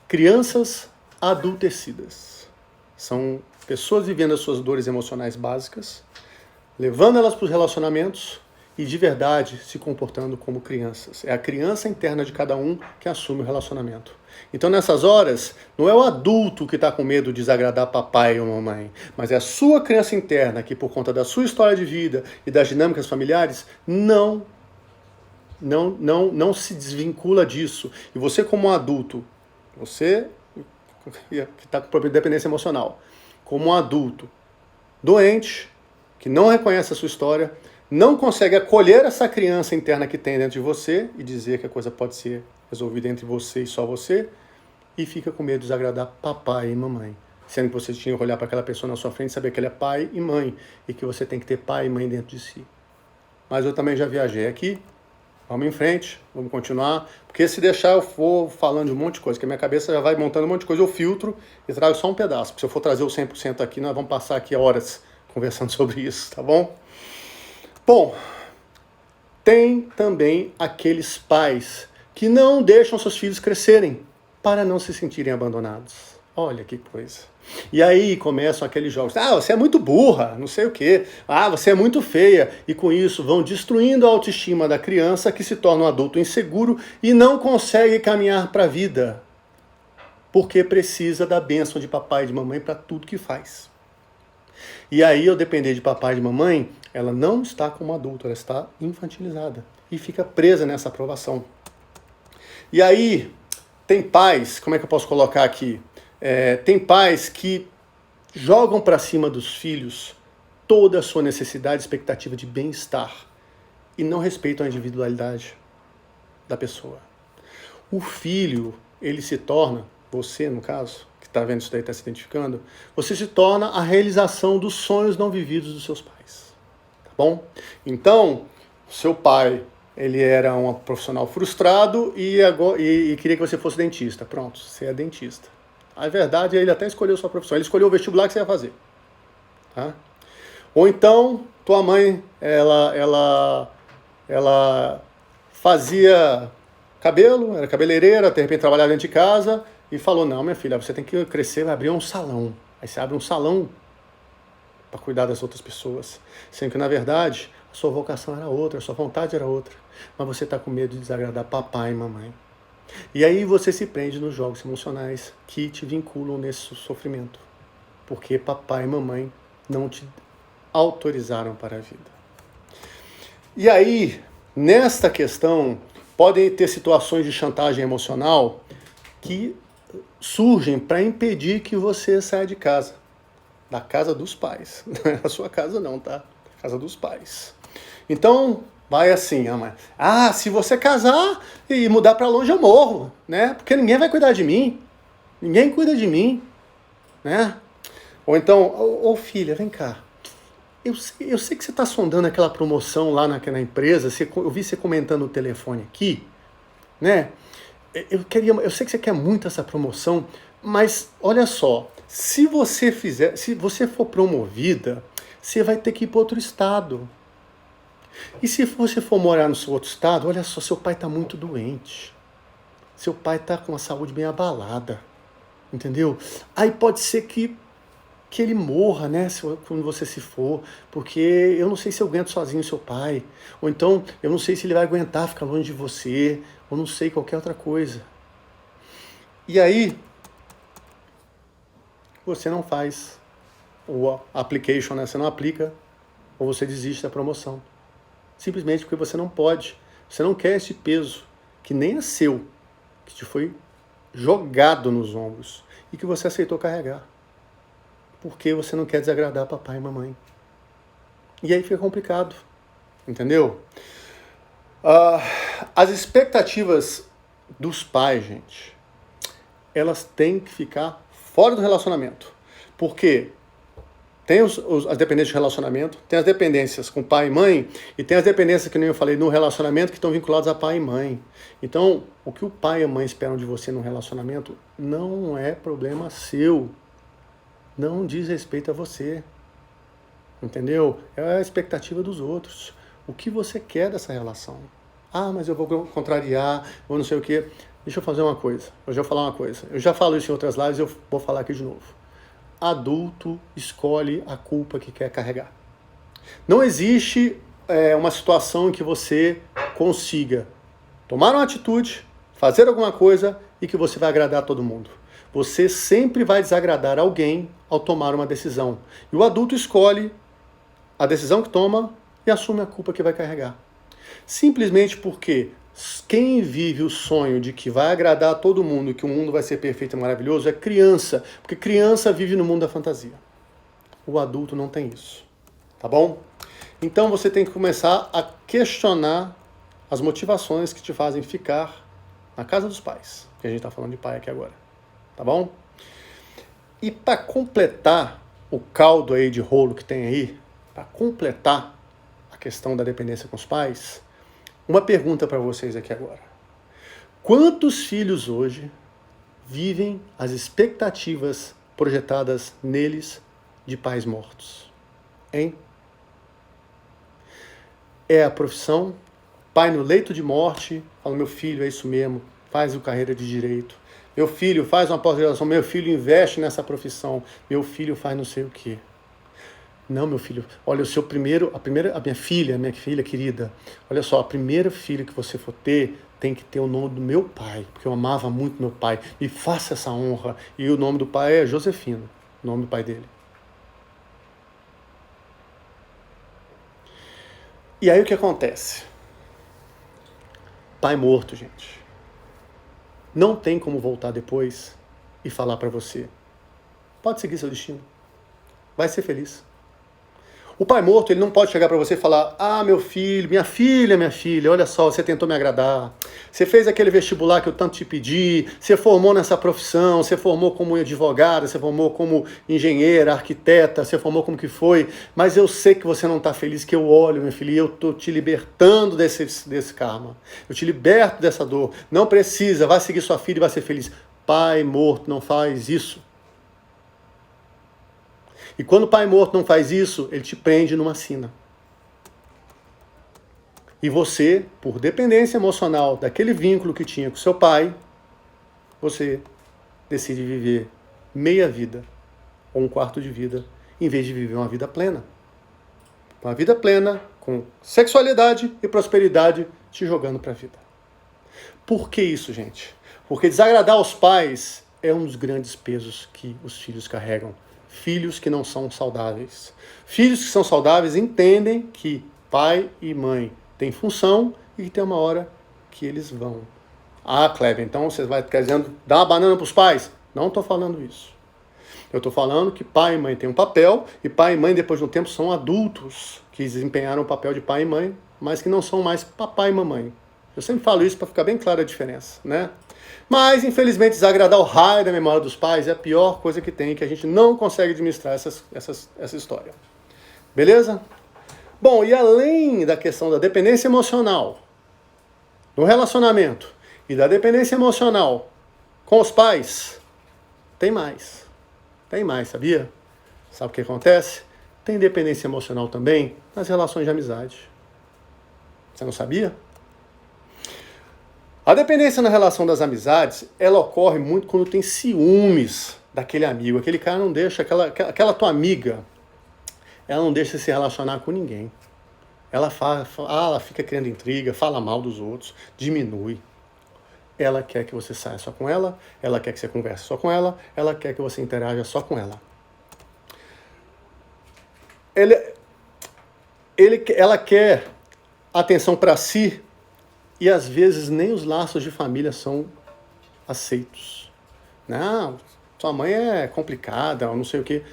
crianças adultecidas. São pessoas vivendo as suas dores emocionais básicas, levando elas para os relacionamentos e de verdade se comportando como crianças. É a criança interna de cada um que assume o relacionamento. Então nessas horas, não é o adulto que está com medo de desagradar papai ou mamãe, mas é a sua criança interna que, por conta da sua história de vida e das dinâmicas familiares, não se desvincula disso. E você, como um adulto, você que está com dependência emocional, como um adulto doente, que não reconhece a sua história, não consegue acolher essa criança interna que tem dentro de você e dizer que a coisa pode ser resolvida entre você e só você, e fica com medo de desagradar papai e mamãe. Sendo que você tinha que olhar para aquela pessoa na sua frente e saber que ele é pai e mãe, e que você tem que ter pai e mãe dentro de si. Mas eu também já viajei aqui, vamos em frente, vamos continuar, porque se deixar eu for falando de um monte de coisa, que a minha cabeça já vai montando um monte de coisa, eu filtro e trago só um pedaço, porque se eu for trazer o 100% aqui, nós vamos passar aqui horas conversando sobre isso, tá bom? Bom, tem também aqueles pais que não deixam seus filhos crescerem para não se sentirem abandonados. Olha que coisa. E aí começam aqueles jogos. Ah, você é muito burra, não sei o quê. Ah, você é muito feia. E com isso vão destruindo a autoestima da criança, que se torna um adulto inseguro e não consegue caminhar para a vida. Porque precisa da bênção de papai e de mamãe para tudo que faz. E aí, ao depender de papai e de mamãe, ela não está como adulto, ela está infantilizada. E fica presa nessa aprovação. E aí, tem pais, como é que eu posso colocar aqui? Tem pais que jogam para cima dos filhos toda a sua necessidade, expectativa de bem-estar e não respeitam a individualidade da pessoa. O filho, ele se torna, você no caso, que está vendo isso daí, está se identificando, você se torna a realização dos sonhos não vividos dos seus pais. Tá bom? Então, seu pai, ele era um profissional frustrado e queria que você fosse dentista. Pronto, você é dentista. A verdade é que ele até escolheu sua profissão. Ele escolheu o vestibular que você ia fazer. Tá? Ou então, tua mãe, ela fazia cabelo, era cabeleireira, de repente trabalhava dentro de casa e falou, não, minha filha, você tem que crescer, vai abrir um salão. Aí você abre um salão para cuidar das outras pessoas. Sendo que, na verdade, a sua vocação era outra, a sua vontade era outra. Mas você está com medo de desagradar papai e mamãe. E aí você se prende nos jogos emocionais que te vinculam nesse sofrimento. Porque papai e mamãe não te autorizaram para a vida. E aí, nesta questão, podem ter situações de chantagem emocional que surgem para impedir que você saia de casa. Da casa dos pais. Não é a sua casa não, tá? A casa dos pais. Então, vai assim, mãe. Ah, se você casar e mudar para longe eu morro, né? Porque ninguém vai cuidar de mim. Ninguém cuida de mim, né? Ou então, ô filha, vem cá. Eu sei que você está sondando aquela promoção lá naquela empresa, eu vi você comentando no telefone aqui, né? Eu sei que você quer muito essa promoção, mas olha só, se você for promovida, você vai ter que ir para outro estado. E se você for morar no seu outro estado, olha só, seu pai está muito doente. Seu pai está com a saúde bem abalada, entendeu? Aí pode ser que ele morra, né, quando você se for, porque eu não sei se eu aguento sozinho seu pai, ou então eu não sei se ele vai aguentar ficar longe de você, ou não sei, qualquer outra coisa. E aí, você não faz o application, né, você não aplica, ou você desiste da promoção. Simplesmente porque você não pode, você não quer esse peso, que nem é seu, que te foi jogado nos ombros, e que você aceitou carregar. Porque você não quer desagradar papai e mamãe. E aí fica complicado, entendeu? As expectativas dos pais, gente, elas têm que ficar fora do relacionamento. Porque tem as dependências de relacionamento, tem as dependências com pai e mãe, e tem as dependências, que nem eu falei, no relacionamento, que estão vinculadas a pai e mãe. Então, o que o pai e a mãe esperam de você no relacionamento não é problema seu. Não diz respeito a você. Entendeu? É a expectativa dos outros. O que você quer dessa relação? Ah, mas eu vou contrariar, ou não sei o quê. Deixa eu fazer uma coisa. Hoje eu vou falar uma coisa. Eu já falo isso em outras lives, eu vou falar aqui de novo. Adulto escolhe a culpa que quer carregar. Não existe uma situação em que você consiga tomar uma atitude, fazer alguma coisa e que você vai agradar a todo mundo. Você sempre vai desagradar alguém ao tomar uma decisão. E o adulto escolhe a decisão que toma e assume a culpa que vai carregar. Simplesmente porque quem vive o sonho de que vai agradar a todo mundo e que o mundo vai ser perfeito e maravilhoso é criança, porque criança vive no mundo da fantasia. O adulto não tem isso, tá bom? Então você tem que começar a questionar as motivações que te fazem ficar na casa dos pais, que a gente está falando de pai aqui agora, tá bom? E para completar o caldo aí de rolo que tem aí, para completar a questão da dependência com os pais, uma pergunta para vocês aqui agora. Quantos filhos hoje vivem as expectativas projetadas neles de pais mortos? Hein? É a profissão, pai no leito de morte, fala, meu filho, é isso mesmo, faz a carreira de direito. Meu filho faz uma pós-graduação, meu filho investe nessa profissão, meu filho faz não sei o quê. Não, meu filho, olha, o seu a minha filha querida, olha só, a primeira filha que você for ter, tem que ter o nome do meu pai, porque eu amava muito meu pai, me faça essa honra. E o nome do pai é Josefino, o nome do pai dele. E aí o que acontece? Pai morto, gente. Não tem como voltar depois e falar para você, pode seguir seu destino, vai ser feliz. O pai morto, ele não pode chegar para você e falar, ah, meu filho, minha filha, olha só, você tentou me agradar, você fez aquele vestibular que eu tanto te pedi, você formou nessa profissão, você formou como advogada, você formou como engenheira, arquiteta, você formou como que foi, mas eu sei que você não está feliz, que eu olho, minha filha, e eu estou te libertando desse karma, eu te liberto dessa dor, não precisa, vai seguir sua filha e vai ser feliz. Pai morto não faz isso. E quando o pai morto não faz isso, ele te prende numa sina. E você, por dependência emocional daquele vínculo que tinha com seu pai, você decide viver meia vida, ou um quarto de vida, em vez de viver uma vida plena. Uma vida plena, com sexualidade e prosperidade te jogando para a vida. Por que isso, gente? Porque desagradar os pais é um dos grandes pesos que os filhos carregam. Filhos que não são saudáveis. Filhos que são saudáveis entendem que pai e mãe têm função e que tem uma hora que eles vão. Ah, Kleber, então você vai querendo dar uma banana para os pais? Não estou falando isso. Eu estou falando que pai e mãe têm um papel e pai e mãe, depois de um tempo, são adultos que desempenharam o papel de pai e mãe, mas que não são mais papai e mamãe. Eu sempre falo isso para ficar bem clara a diferença, né? Mas, infelizmente, desagradar o raio da memória dos pais é a pior coisa que tem, que a gente não consegue administrar essa história. Beleza? Bom, e além da questão da dependência emocional no relacionamento e da dependência emocional com os pais, tem mais. Tem mais, sabia? Sabe o que acontece? Tem dependência emocional também nas relações de amizade. Você não sabia? A dependência na relação das amizades, ela ocorre muito quando tem ciúmes daquele amigo. Aquele cara não deixa, aquela tua amiga, ela não deixa se relacionar com ninguém. Ela fica criando intriga, fala mal dos outros, diminui. Ela quer que você saia só com ela quer que você converse só com ela quer que você interaja só com ela. Ela quer atenção para si, e às vezes nem os laços de família são aceitos. Não, sua mãe é complicada, ou não sei o quê.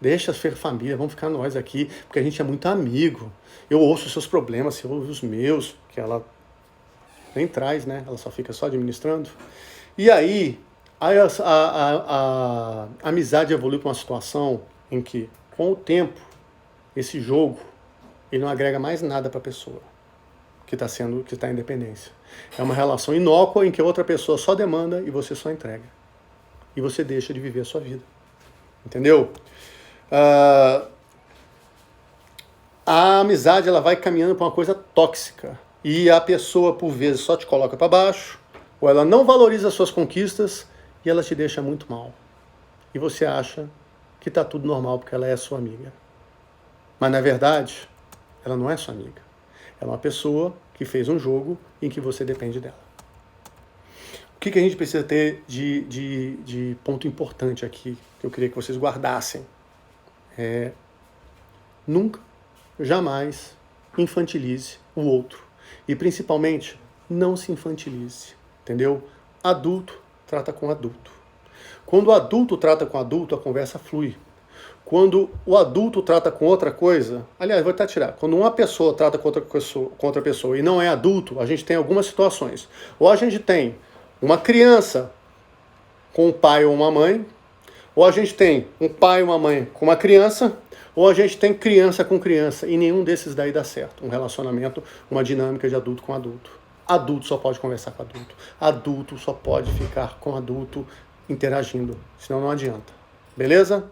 Deixa ser família, vamos ficar nós aqui, porque a gente é muito amigo. Eu ouço os seus problemas, você ouve os meus, que ela nem traz, né? Ela só fica só administrando. E aí a amizade evolui para uma situação em que, com o tempo, esse jogo, ele não agrega mais nada para a pessoa que está em dependência. É uma relação inócua em que outra pessoa só demanda e você só entrega. E você deixa de viver a sua vida. Entendeu? a amizade ela vai caminhando para uma coisa tóxica. E a pessoa, por vezes, só te coloca para baixo, ou ela não valoriza as suas conquistas e ela te deixa muito mal. E você acha que está tudo normal porque ela é sua amiga. Mas, na verdade, ela não é sua amiga. Ela é uma pessoa que fez um jogo em que você depende dela. O que a gente precisa ter de ponto importante aqui, que eu queria que vocês guardassem? Nunca, jamais infantilize o outro. E, principalmente, não se infantilize, entendeu? Adulto trata com adulto. Quando o adulto trata com adulto, a conversa flui. Quando o adulto trata com outra coisa, aliás, vou até tirar, quando uma pessoa trata com outra pessoa e não é adulto, a gente tem algumas situações. Ou a gente tem uma criança com um pai ou uma mãe, ou a gente tem um pai e uma mãe com uma criança, ou a gente tem criança com criança, e nenhum desses daí dá certo. Um relacionamento, uma dinâmica de adulto com adulto. Adulto só pode conversar com adulto. Adulto só pode ficar com adulto interagindo, senão não adianta. Beleza?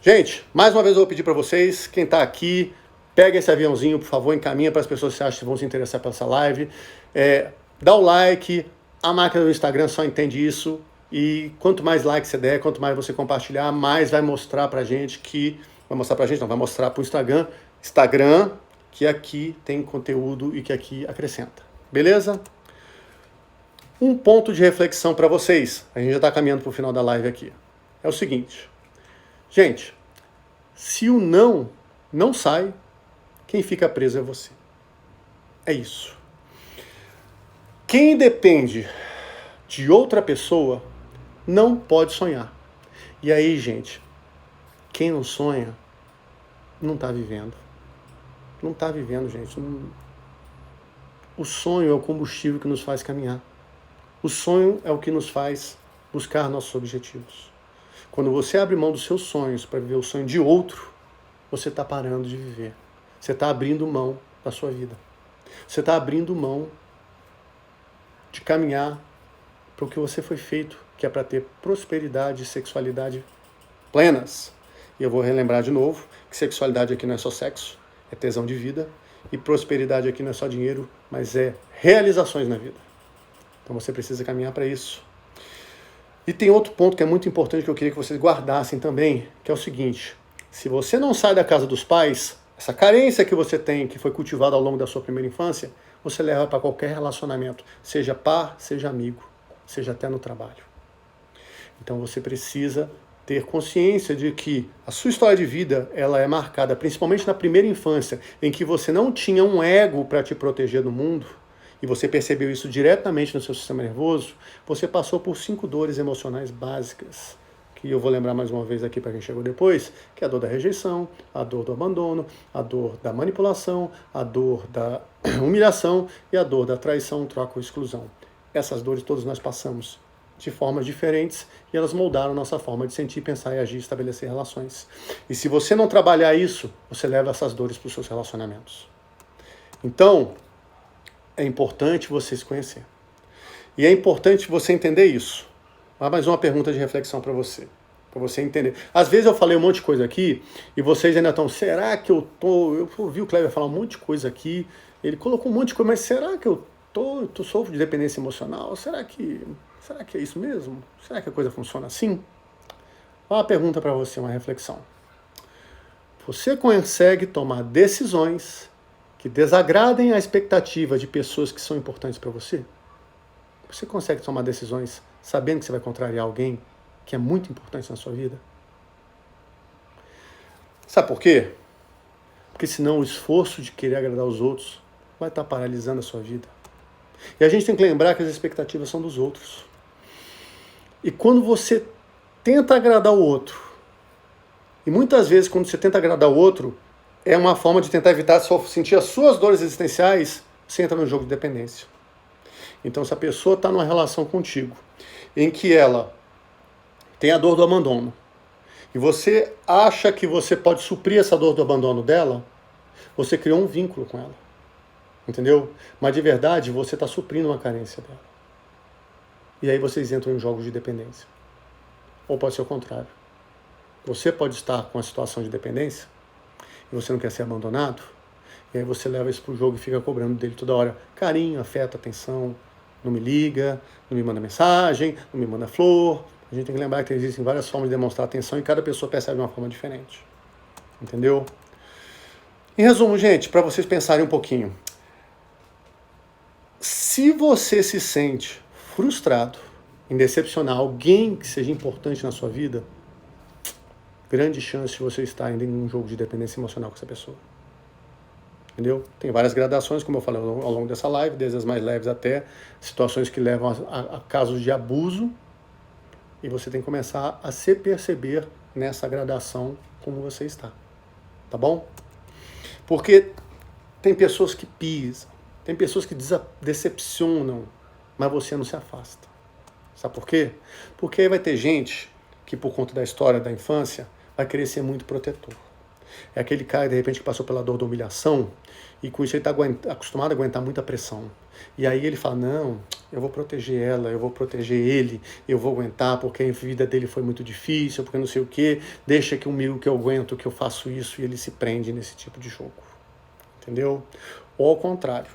Gente, mais uma vez eu vou pedir para vocês, quem está aqui, pega esse aviãozinho, por favor, encaminha para as pessoas que você acha que vão se interessar pela essa live. Dá o like, a máquina do Instagram só entende isso. E quanto mais like você der, quanto mais você compartilhar, mais vai mostrar pra gente que... Vai mostrar pro Instagram que aqui tem conteúdo e que aqui acrescenta. Beleza? Um ponto de reflexão para vocês. A gente já está caminhando para o final da live aqui. É o seguinte. Gente, se o não sai, quem fica preso é você. É isso. Quem depende de outra pessoa não pode sonhar. E aí, gente, quem não sonha não está vivendo. Não está vivendo, gente. O sonho é o combustível que nos faz caminhar. O sonho é o que nos faz buscar nossos objetivos. Quando você abre mão dos seus sonhos para viver o sonho de outro, você está parando de viver. Você está abrindo mão da sua vida. Você está abrindo mão de caminhar para o que você foi feito, que é para ter prosperidade e sexualidade plenas. E eu vou relembrar de novo que sexualidade aqui não é só sexo, é tesão de vida. E prosperidade aqui não é só dinheiro, mas é realizações na vida. Então você precisa caminhar para isso. E tem outro ponto que é muito importante que eu queria que vocês guardassem também, que é o seguinte. Se você não sai da casa dos pais, essa carência que você tem, que foi cultivada ao longo da sua primeira infância, você leva para qualquer relacionamento, seja par, seja amigo, seja até no trabalho. Então você precisa ter consciência de que a sua história de vida ela é marcada principalmente na primeira infância, em que você não tinha um ego para te proteger do mundo, e você percebeu isso diretamente no seu sistema nervoso, você passou por 5 dores emocionais básicas, que eu vou lembrar mais uma vez aqui para quem chegou depois, que é a dor da rejeição, a dor do abandono, a dor da manipulação, a dor da humilhação e a dor da traição, troca ou exclusão. Essas dores todas nós passamos de formas diferentes e elas moldaram nossa forma de sentir, pensar e agir, estabelecer relações. E se você não trabalhar isso, você leva essas dores para os seus relacionamentos. Então, é importante você se conhecer. E é importante você entender isso. Há mais uma pergunta de reflexão para você entender. Às vezes eu falei um monte de coisa aqui e vocês ainda estão, será que eu tô... Eu ouvi o Kleber falar um monte de coisa aqui, ele colocou um monte de coisa, mas será que eu sofro de dependência emocional? Será que é isso mesmo? Será que a coisa funciona assim? Uma pergunta para você, uma reflexão. Você consegue tomar decisões que desagradem a expectativa de pessoas que são importantes para você? Você consegue tomar decisões sabendo que você vai contrariar alguém que é muito importante na sua vida? Sabe por quê? Porque senão o esforço de querer agradar os outros vai estar paralisando a sua vida. E a gente tem que lembrar que as expectativas são dos outros. E quando você tenta agradar o outro, e muitas vezes quando você tenta agradar o outro, é uma forma de tentar evitar sentir as suas dores existenciais, você entra no jogo de dependência. Então, se a pessoa está numa relação contigo, em que ela tem a dor do abandono, e você acha que você pode suprir essa dor do abandono dela, você criou um vínculo com ela. Entendeu? Mas de verdade, você está suprindo uma carência dela. E aí vocês entram em jogos de dependência. Ou pode ser o contrário. Você pode estar com uma situação de dependência e você não quer ser abandonado, e aí você leva isso pro jogo e fica cobrando dele toda hora carinho, afeto, atenção, não me liga, não me manda mensagem, não me manda flor. A gente tem que lembrar que existem várias formas de demonstrar atenção e cada pessoa percebe de uma forma diferente. Entendeu? Em resumo, gente, para vocês pensarem um pouquinho, se você se sente frustrado em decepcionar alguém que seja importante na sua vida, grande chance de você estar ainda em um jogo de dependência emocional com essa pessoa. Entendeu? Tem várias gradações, como eu falei ao longo dessa live, desde as mais leves até situações que levam a casos de abuso, e você tem que começar a se perceber nessa gradação como você está. Tá bom? Porque tem pessoas que pisam, tem pessoas que decepcionam, mas você não se afasta. Sabe por quê? Porque aí vai ter gente que, por conta da história da infância, vai querer ser muito protetor. É aquele cara, de repente, que passou pela dor da humilhação e com isso ele está acostumado a aguentar muita pressão. E aí ele fala, não, eu vou proteger ela, eu vou proteger ele, eu vou aguentar porque a vida dele foi muito difícil, porque não sei o quê, deixa comigo que eu aguento, que eu faço isso, e ele se prende nesse tipo de jogo. Entendeu? Ou ao contrário.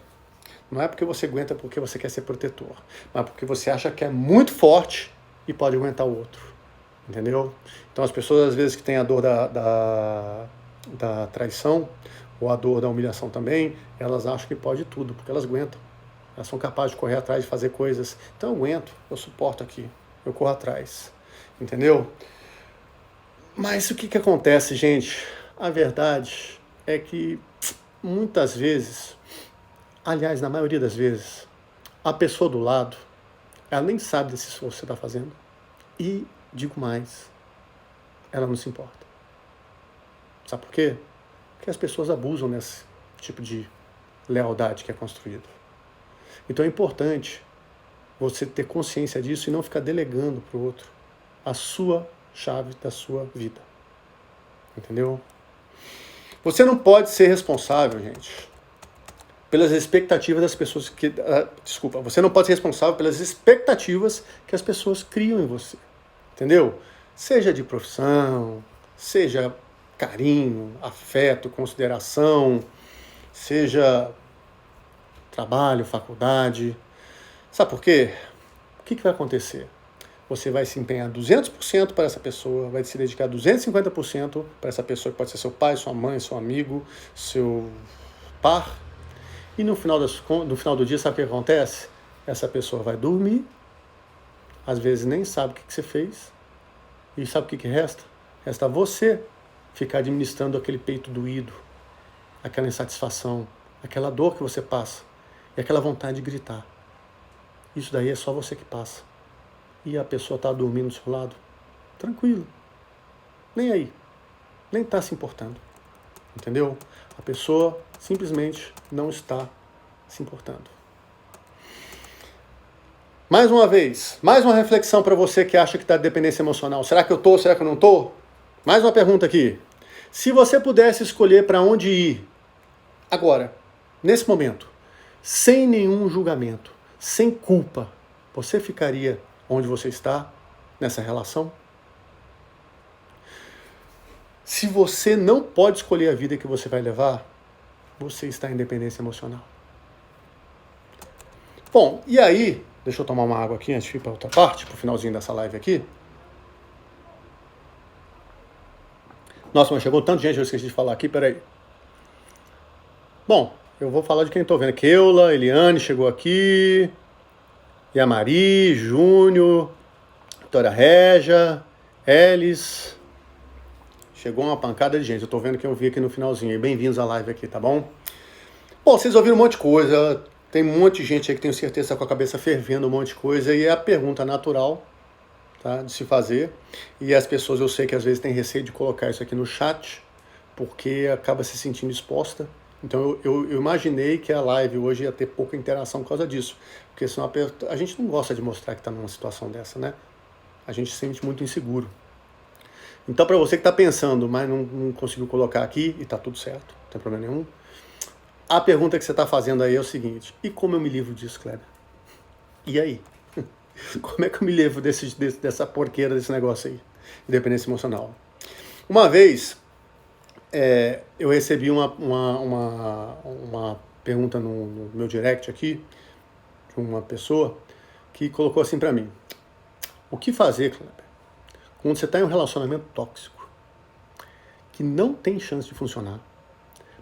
Não é porque você aguenta porque você quer ser protetor, mas porque você acha que é muito forte e pode aguentar o outro. Entendeu? Então as pessoas, às vezes, que têm a dor da traição, ou a dor da humilhação também, elas acham que pode tudo, porque elas aguentam. Elas são capazes de correr atrás, de fazer coisas. Então eu aguento, eu suporto aqui, eu corro atrás. Entendeu? Mas o que acontece, gente? A verdade é que muitas vezes, aliás, na maioria das vezes, a pessoa do lado, ela nem sabe desse esforço que você está fazendo. E, digo mais, ela não se importa. Sabe por quê? Porque as pessoas abusam nesse tipo de lealdade que é construído. Então é importante você ter consciência disso e não ficar delegando para o outro a sua chave da sua vida. Entendeu? Você não pode ser responsável, gente, pelas expectativas das pessoas que... você não pode ser responsável pelas expectativas que as pessoas criam em você. Entendeu? Seja de profissão, seja carinho, afeto, consideração, seja trabalho, faculdade. Sabe por quê? O que vai acontecer? Você vai se empenhar 200% para essa pessoa, vai se dedicar 250% para essa pessoa, que pode ser seu pai, sua mãe, seu amigo, seu par. E no final do dia, sabe o que acontece? Essa pessoa vai dormir, às vezes nem sabe o que você fez, e sabe o que resta? Resta você ficar administrando aquele peito doído, aquela insatisfação, aquela dor que você passa, e aquela vontade de gritar. Isso daí é só você que passa. E a pessoa está dormindo do seu lado, tranquilo, nem aí, nem está se importando, entendeu? A pessoa simplesmente não está se importando. Mais uma vez, mais uma reflexão para você que acha que está de dependência emocional. Será que eu estou? Será que eu não estou? Mais uma pergunta aqui. Se você pudesse escolher para onde ir, agora, nesse momento, sem nenhum julgamento, sem culpa, você ficaria onde você está, nessa relação? Se você não pode escolher a vida que você vai levar, você está em dependência emocional. Bom, e aí, deixa eu tomar uma água aqui antes de ir para outra parte, para o finalzinho dessa live aqui. Nossa, mas chegou tanto gente, eu esqueci de falar aqui, peraí. Bom, eu vou falar de quem estou vendo. Keula, Eliane chegou aqui, Yamari, Júnior, Vitória Regia, Elis. Chegou uma pancada de gente, eu tô vendo que eu vi aqui no finalzinho. Bem-vindos à live aqui, tá bom? Bom, vocês ouviram um monte de coisa, tem um monte de gente aí que tenho certeza tá com a cabeça fervendo um monte de coisa, e é a pergunta natural, tá, de se fazer. E as pessoas, eu sei que às vezes têm receio de colocar isso aqui no chat, porque acaba se sentindo exposta. Então eu imaginei que a live hoje ia ter pouca interação por causa disso. Porque senão a gente não gosta de mostrar que está numa situação dessa, né? A gente se sente muito inseguro. Então, para você que está pensando, mas não conseguiu colocar aqui, e está tudo certo, não tem problema nenhum, a pergunta que você está fazendo aí é o seguinte: e como eu me livro disso, Kleber? E aí? Como é que eu me livro dessa porqueira, desse negócio aí, de dependência emocional? Uma vez, eu recebi uma pergunta no meu direct aqui, de uma pessoa, que colocou assim pra mim: o que fazer, Kleber, quando você está em um relacionamento tóxico, que não tem chance de funcionar,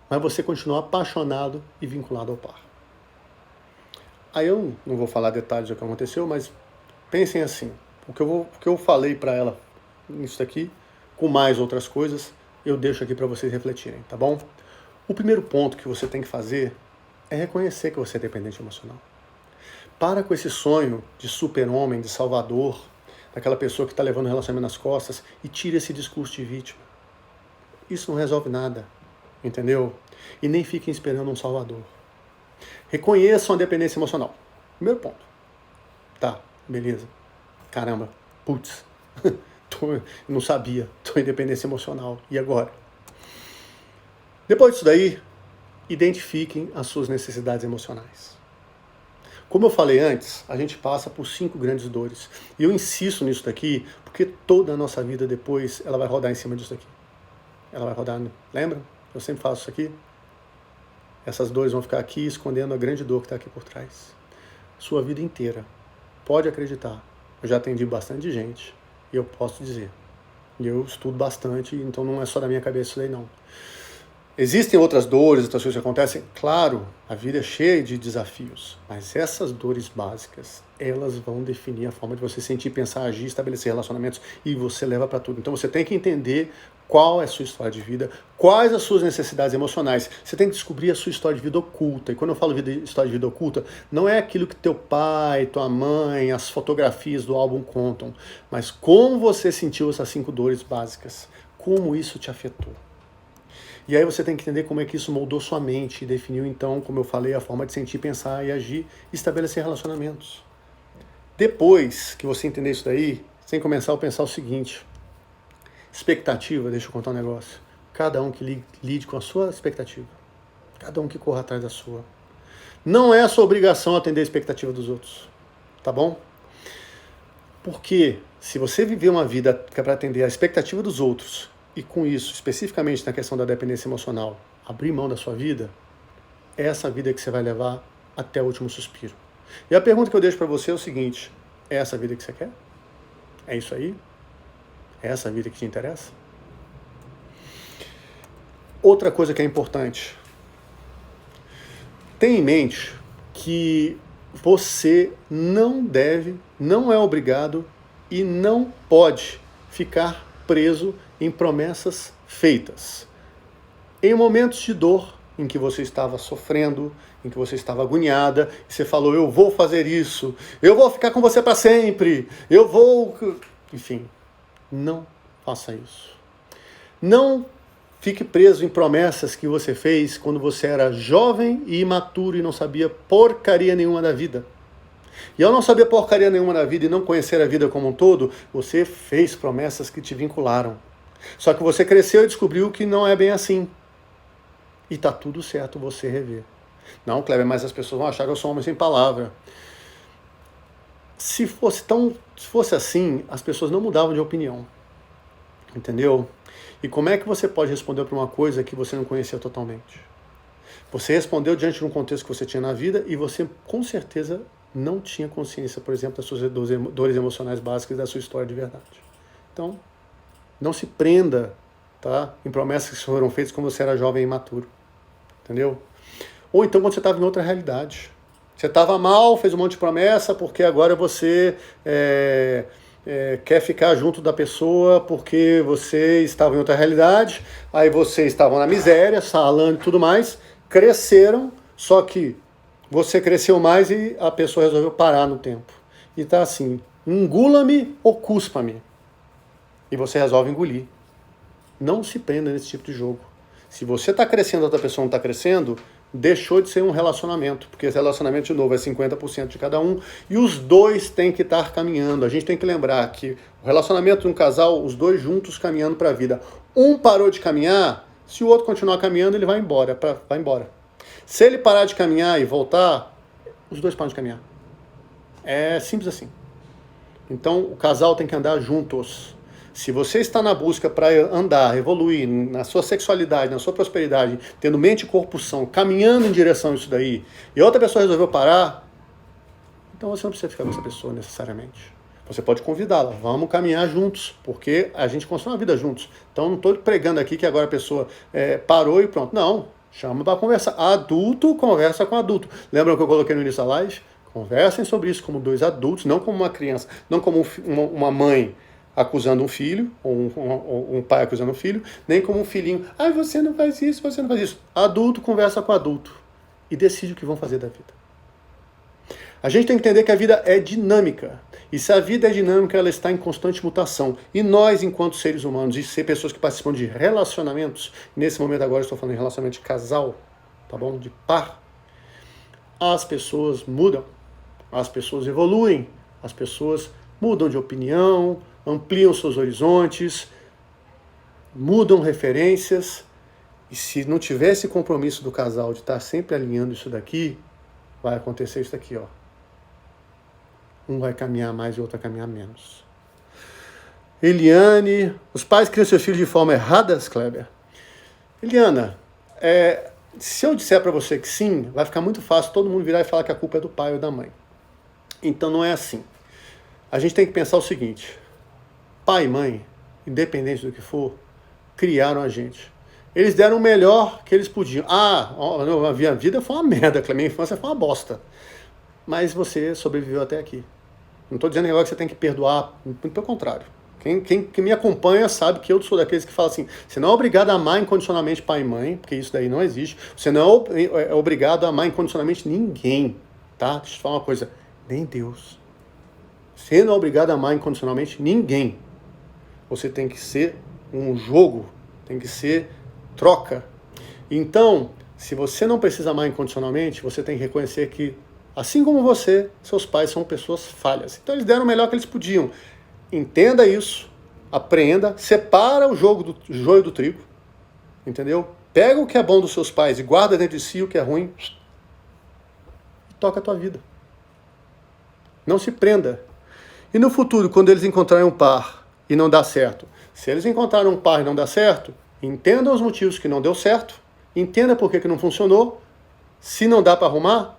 mas você continua apaixonado e vinculado ao par? Aí eu não vou falar detalhes do que aconteceu, mas pensem assim: o que eu falei para ela nisso daqui, com mais outras coisas, eu deixo aqui para vocês refletirem, tá bom? O primeiro ponto que você tem que fazer é reconhecer que você é dependente emocional. Para com esse sonho de super-homem, de salvador, daquela pessoa que está levando o relacionamento nas costas, e tira esse discurso de vítima. Isso não resolve nada, entendeu? E nem fiquem esperando um salvador. Reconheçam a dependência emocional. Primeiro ponto. Tá, beleza. Caramba, putz, não sabia, tô em dependência emocional. E agora? Depois disso daí, identifiquem as suas necessidades emocionais. Como eu falei antes, a gente passa por 5 grandes dores. E eu insisto nisso daqui, porque toda a nossa vida depois, ela vai rodar em cima disso daqui. Ela vai rodar, lembra? Eu sempre faço isso aqui. Essas dores vão ficar aqui, escondendo a grande dor que está aqui por trás. Sua vida inteira. Pode acreditar. Eu já atendi bastante gente, e eu posso dizer. E eu estudo bastante, então não é só da minha cabeça isso daí, não. Existem outras dores, outras coisas que acontecem? Claro, a vida é cheia de desafios, mas essas dores básicas, elas vão definir a forma de você sentir, pensar, agir, estabelecer relacionamentos, e você leva para tudo. Então você tem que entender qual é a sua história de vida, quais as suas necessidades emocionais. Você tem que descobrir a sua história de vida oculta. E quando eu falo história de vida oculta, não é aquilo que teu pai, tua mãe, as fotografias do álbum contam, mas como você sentiu essas 5 dores básicas, como isso te afetou. E aí você tem que entender como é que isso moldou sua mente e definiu, então, como eu falei, a forma de sentir, pensar e agir e estabelecer relacionamentos. Depois que você entender isso daí, você tem que começar a pensar o seguinte: expectativa, deixa eu contar um negócio. Cada um que lide com a sua expectativa. Cada um que corra atrás da sua. Não é a sua obrigação atender a expectativa dos outros. Tá bom? Porque se você viver uma vida que é para atender a expectativa dos outros, e com isso, especificamente na questão da dependência emocional, abrir mão da sua vida, é essa vida que você vai levar até o último suspiro. E a pergunta que eu deixo para você é o seguinte: é essa vida que você quer? É isso aí? É essa vida que te interessa? Outra coisa que é importante: tenha em mente que você não deve, não é obrigado e não pode ficar preso em promessas feitas. Em momentos de dor, em que você estava sofrendo, em que você estava agoniada, e você falou: eu vou fazer isso, eu vou ficar com você para sempre, eu vou... Enfim, não faça isso. Não fique preso em promessas que você fez quando você era jovem e imaturo e não sabia porcaria nenhuma da vida. E ao não saber porcaria nenhuma da vida e não conhecer a vida como um todo, você fez promessas que te vincularam. Só que você cresceu e descobriu que não é bem assim. E tá tudo certo você rever. Não, Kleber, mas as pessoas vão achar que eu sou um homem sem palavra. Se fosse assim, as pessoas não mudavam de opinião. Entendeu? E como é que você pode responder para uma coisa que você não conhecia totalmente? Você respondeu diante de um contexto que você tinha na vida e você, com certeza, não tinha consciência, por exemplo, das suas dores emocionais básicas da sua história de verdade. Então, não se prenda, tá, em promessas que foram feitas quando você era jovem e imaturo. Entendeu? Ou então quando você estava em outra realidade. Você estava mal, fez um monte de promessa, porque agora você quer ficar junto da pessoa porque você estava em outra realidade, aí vocês estavam na miséria, salando e tudo mais, cresceram, só que você cresceu mais e a pessoa resolveu parar no tempo. E tá assim: engula-me ou cuspa-me. E você resolve engolir. Não se prenda nesse tipo de jogo. Se você está crescendo e a outra pessoa não está crescendo, deixou de ser um relacionamento, porque esse relacionamento, de novo, é 50% de cada um, e os dois têm que estar caminhando. A gente tem que lembrar que o relacionamento de um casal, os dois juntos caminhando para a vida. Um parou de caminhar, se o outro continuar caminhando, ele vai embora. Se ele parar de caminhar e voltar, os dois param de caminhar. É simples assim. Então, o casal tem que andar juntos. Se você está na busca para andar, evoluir na sua sexualidade, na sua prosperidade, tendo mente e corpo são, caminhando em direção a isso daí, e outra pessoa resolveu parar, então você não precisa ficar com essa pessoa necessariamente. Você pode convidá-la, vamos caminhar juntos, porque a gente constrói uma vida juntos. Então não estou pregando aqui que agora a pessoa parou e pronto. Não, chama para conversar. Adulto conversa com adulto. Lembram que eu coloquei no início da live? Conversem sobre isso como dois adultos, não como uma criança, não como uma mãe acusando um filho, ou um pai acusando um filho, nem como um filhinho. Você não faz isso, você não faz isso. Adulto conversa com adulto e decide o que vão fazer da vida. A gente tem que entender que a vida é dinâmica. E se a vida é dinâmica, ela está em constante mutação. E nós, enquanto seres humanos, e ser pessoas que participam de relacionamentos, nesse momento agora eu estou falando em relacionamento de casal, tá bom? De par, as pessoas mudam, as pessoas evoluem, as pessoas mudam de opinião, ampliam seus horizontes, mudam referências. E se não tiver esse compromisso do casal de estar sempre alinhando isso daqui, vai acontecer isso daqui, ó. Um vai caminhar mais e o outro vai caminhar menos. Eliane, os pais criam seus filhos de forma errada, Kleber? Eliana, se eu disser para você que sim, vai ficar muito fácil todo mundo virar e falar que a culpa é do pai ou da mãe. Então não é assim. A gente tem que pensar o seguinte: pai e mãe, independente do que for, criaram a gente. Eles deram o melhor que eles podiam. A minha vida foi uma merda, a minha infância foi uma bosta. Mas você sobreviveu até aqui. Não estou dizendo agora que você tem que perdoar, muito pelo contrário. Quem me acompanha sabe que eu sou daqueles que falam assim: você não é obrigado a amar incondicionalmente pai e mãe, porque isso daí não existe. Você não é obrigado a amar incondicionalmente ninguém, tá? Deixa eu te falar uma coisa: nem Deus. Você não é obrigado a amar incondicionalmente ninguém. Você tem que ser um jogo, tem que ser troca. Então, se você não precisa amar incondicionalmente, você tem que reconhecer que, assim como você, seus pais são pessoas falhas. Então eles deram o melhor que eles podiam. Entenda isso, aprenda, separa o joio do trigo, entendeu? Pega o que é bom dos seus pais e guarda dentro de si o que é ruim e toca a tua vida. Não se prenda. E no futuro, quando eles encontrarem um par e não dá certo, se eles encontrarem um par e não dá certo, entenda os motivos que não deu certo, entenda por que não funcionou. Se não dá para arrumar,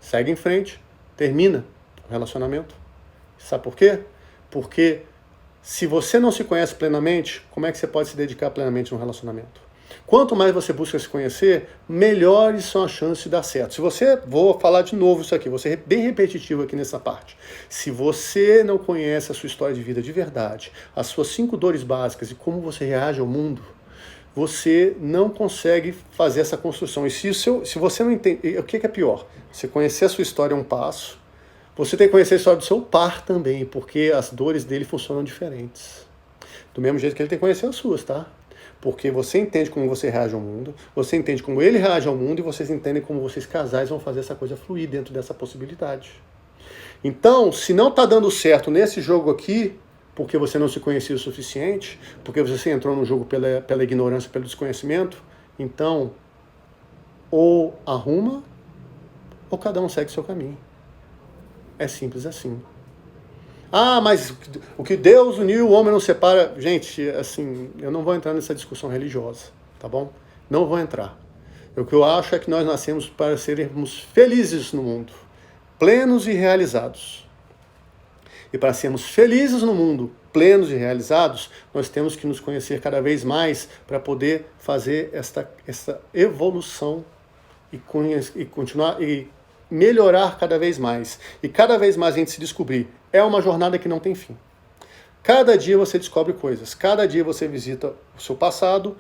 segue em frente, termina o relacionamento. Sabe por quê? Porque se você não se conhece plenamente, como é que você pode se dedicar plenamente a um relacionamento? Quanto mais você busca se conhecer, melhores são as chances de dar certo. Se você, vou falar de novo isso aqui, vou ser bem repetitivo aqui nessa parte. Se você não conhece a sua história de vida de verdade, as suas 5 dores básicas e como você reage ao mundo, você não consegue fazer essa construção. E se você não entende, o que é pior? Você conhecer a sua história é um passo, você tem que conhecer a história do seu par também, porque as dores dele funcionam diferentes. Do mesmo jeito que ele tem que conhecer as suas, tá? Porque você entende como você reage ao mundo, você entende como ele reage ao mundo e vocês entendem como vocês casais vão fazer essa coisa fluir dentro dessa possibilidade. Então, se não está dando certo nesse jogo aqui, porque você não se conhecia o suficiente, porque você entrou no jogo pela ignorância, pelo desconhecimento, então, ou arruma, ou cada um segue seu caminho. É simples assim. Mas o que Deus uniu, o homem não separa. Gente, assim, eu não vou entrar nessa discussão religiosa, tá bom? Não vou entrar. O que eu acho é que nós nascemos para sermos felizes no mundo, plenos e realizados. E para sermos felizes no mundo, plenos e realizados, nós temos que nos conhecer cada vez mais para poder fazer essa evolução e continuar e melhorar cada vez mais. E cada vez mais a gente se descobrir. É uma jornada que não tem fim. Cada dia você descobre coisas. Cada dia você visita o seu passado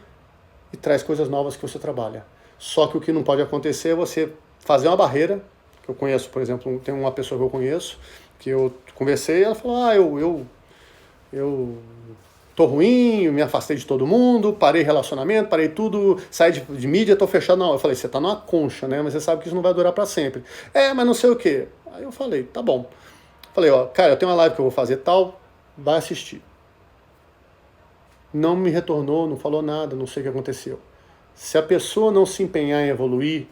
e traz coisas novas que você trabalha. Só que o que não pode acontecer é você fazer uma barreira. Que eu conheço, por exemplo, tem uma pessoa que eu conheço, que eu conversei e ela falou, eu tô ruim, me afastei de todo mundo, parei relacionamento, parei tudo, saí de mídia, tô fechado. Não, eu falei, você tá numa concha, né? Mas você sabe que isso não vai durar para sempre. Mas não sei o quê. Aí eu falei, tá bom. Falei, cara, eu tenho uma live que eu vou fazer tal, vai assistir. Não me retornou, não falou nada, não sei o que aconteceu. Se a pessoa não se empenhar em evoluir,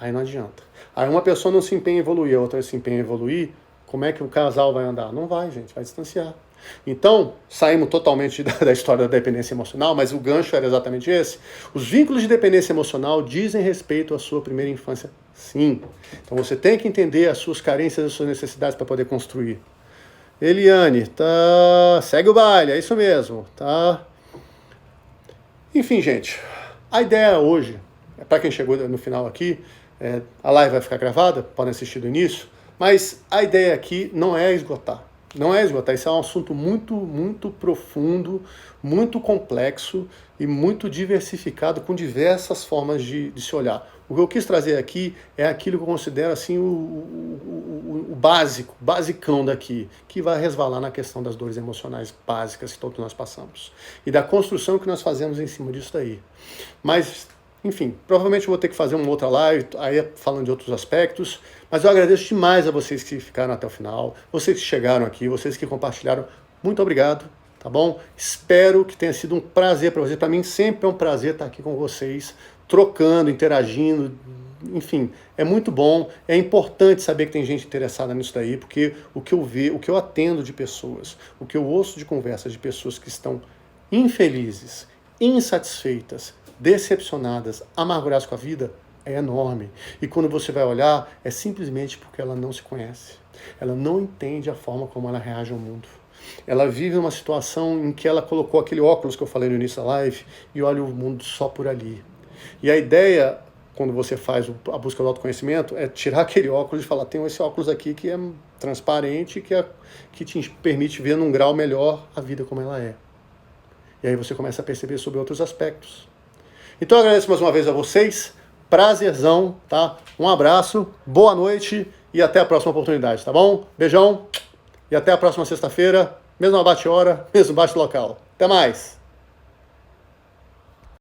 aí não adianta. Aí uma pessoa não se empenha em evoluir, a outra se empenha em evoluir, como é que o casal vai andar? Não vai, gente, vai distanciar. Então, saímos totalmente da história da dependência emocional, mas o gancho era exatamente esse. Os vínculos de dependência emocional dizem respeito à sua primeira infância, sim. Então você tem que entender as suas carências, as suas necessidades para poder construir. Eliane, tá... segue o baile, é isso mesmo, tá? Enfim, gente, a ideia hoje, para quem chegou no final aqui, a live vai ficar gravada, podem assistir do início, mas a ideia aqui não é esgotar. Não é esgotar, isso é um assunto muito, muito profundo, muito complexo e muito diversificado, com diversas formas de se olhar. O que eu quis trazer aqui é aquilo que eu considero assim o básico, basicão daqui, que vai resvalar na questão das dores emocionais básicas que todos nós passamos. E da construção que nós fazemos em cima disso daí. Mas, enfim, provavelmente eu vou ter que fazer uma outra live, aí falando de outros aspectos, mas eu agradeço demais a vocês que ficaram até o final, vocês que chegaram aqui, vocês que compartilharam, muito obrigado, tá bom? Espero que tenha sido um prazer para vocês, para mim sempre é um prazer estar aqui com vocês, trocando, interagindo, enfim, é muito bom, é importante saber que tem gente interessada nisso daí, porque o que eu vejo, o que eu atendo de pessoas, o que eu ouço de conversas de pessoas que estão infelizes, insatisfeitas, decepcionadas, amarguradas com a vida, é enorme. E quando você vai olhar, é simplesmente porque ela não se conhece. Ela não entende a forma como ela reage ao mundo. Ela vive uma situação em que ela colocou aquele óculos que eu falei no início da live e olha o mundo só por ali. E a ideia, quando você faz a busca do autoconhecimento, é tirar aquele óculos e falar, tem esse óculos aqui que é transparente, que te permite ver num grau melhor a vida como ela é. E aí você começa a perceber sobre outros aspectos. Então eu agradeço mais uma vez a vocês, prazerzão, tá? Um abraço, boa noite e até a próxima oportunidade, tá bom? Beijão e até a próxima sexta-feira, mesma bate-hora, mesmo bate-local. Até mais!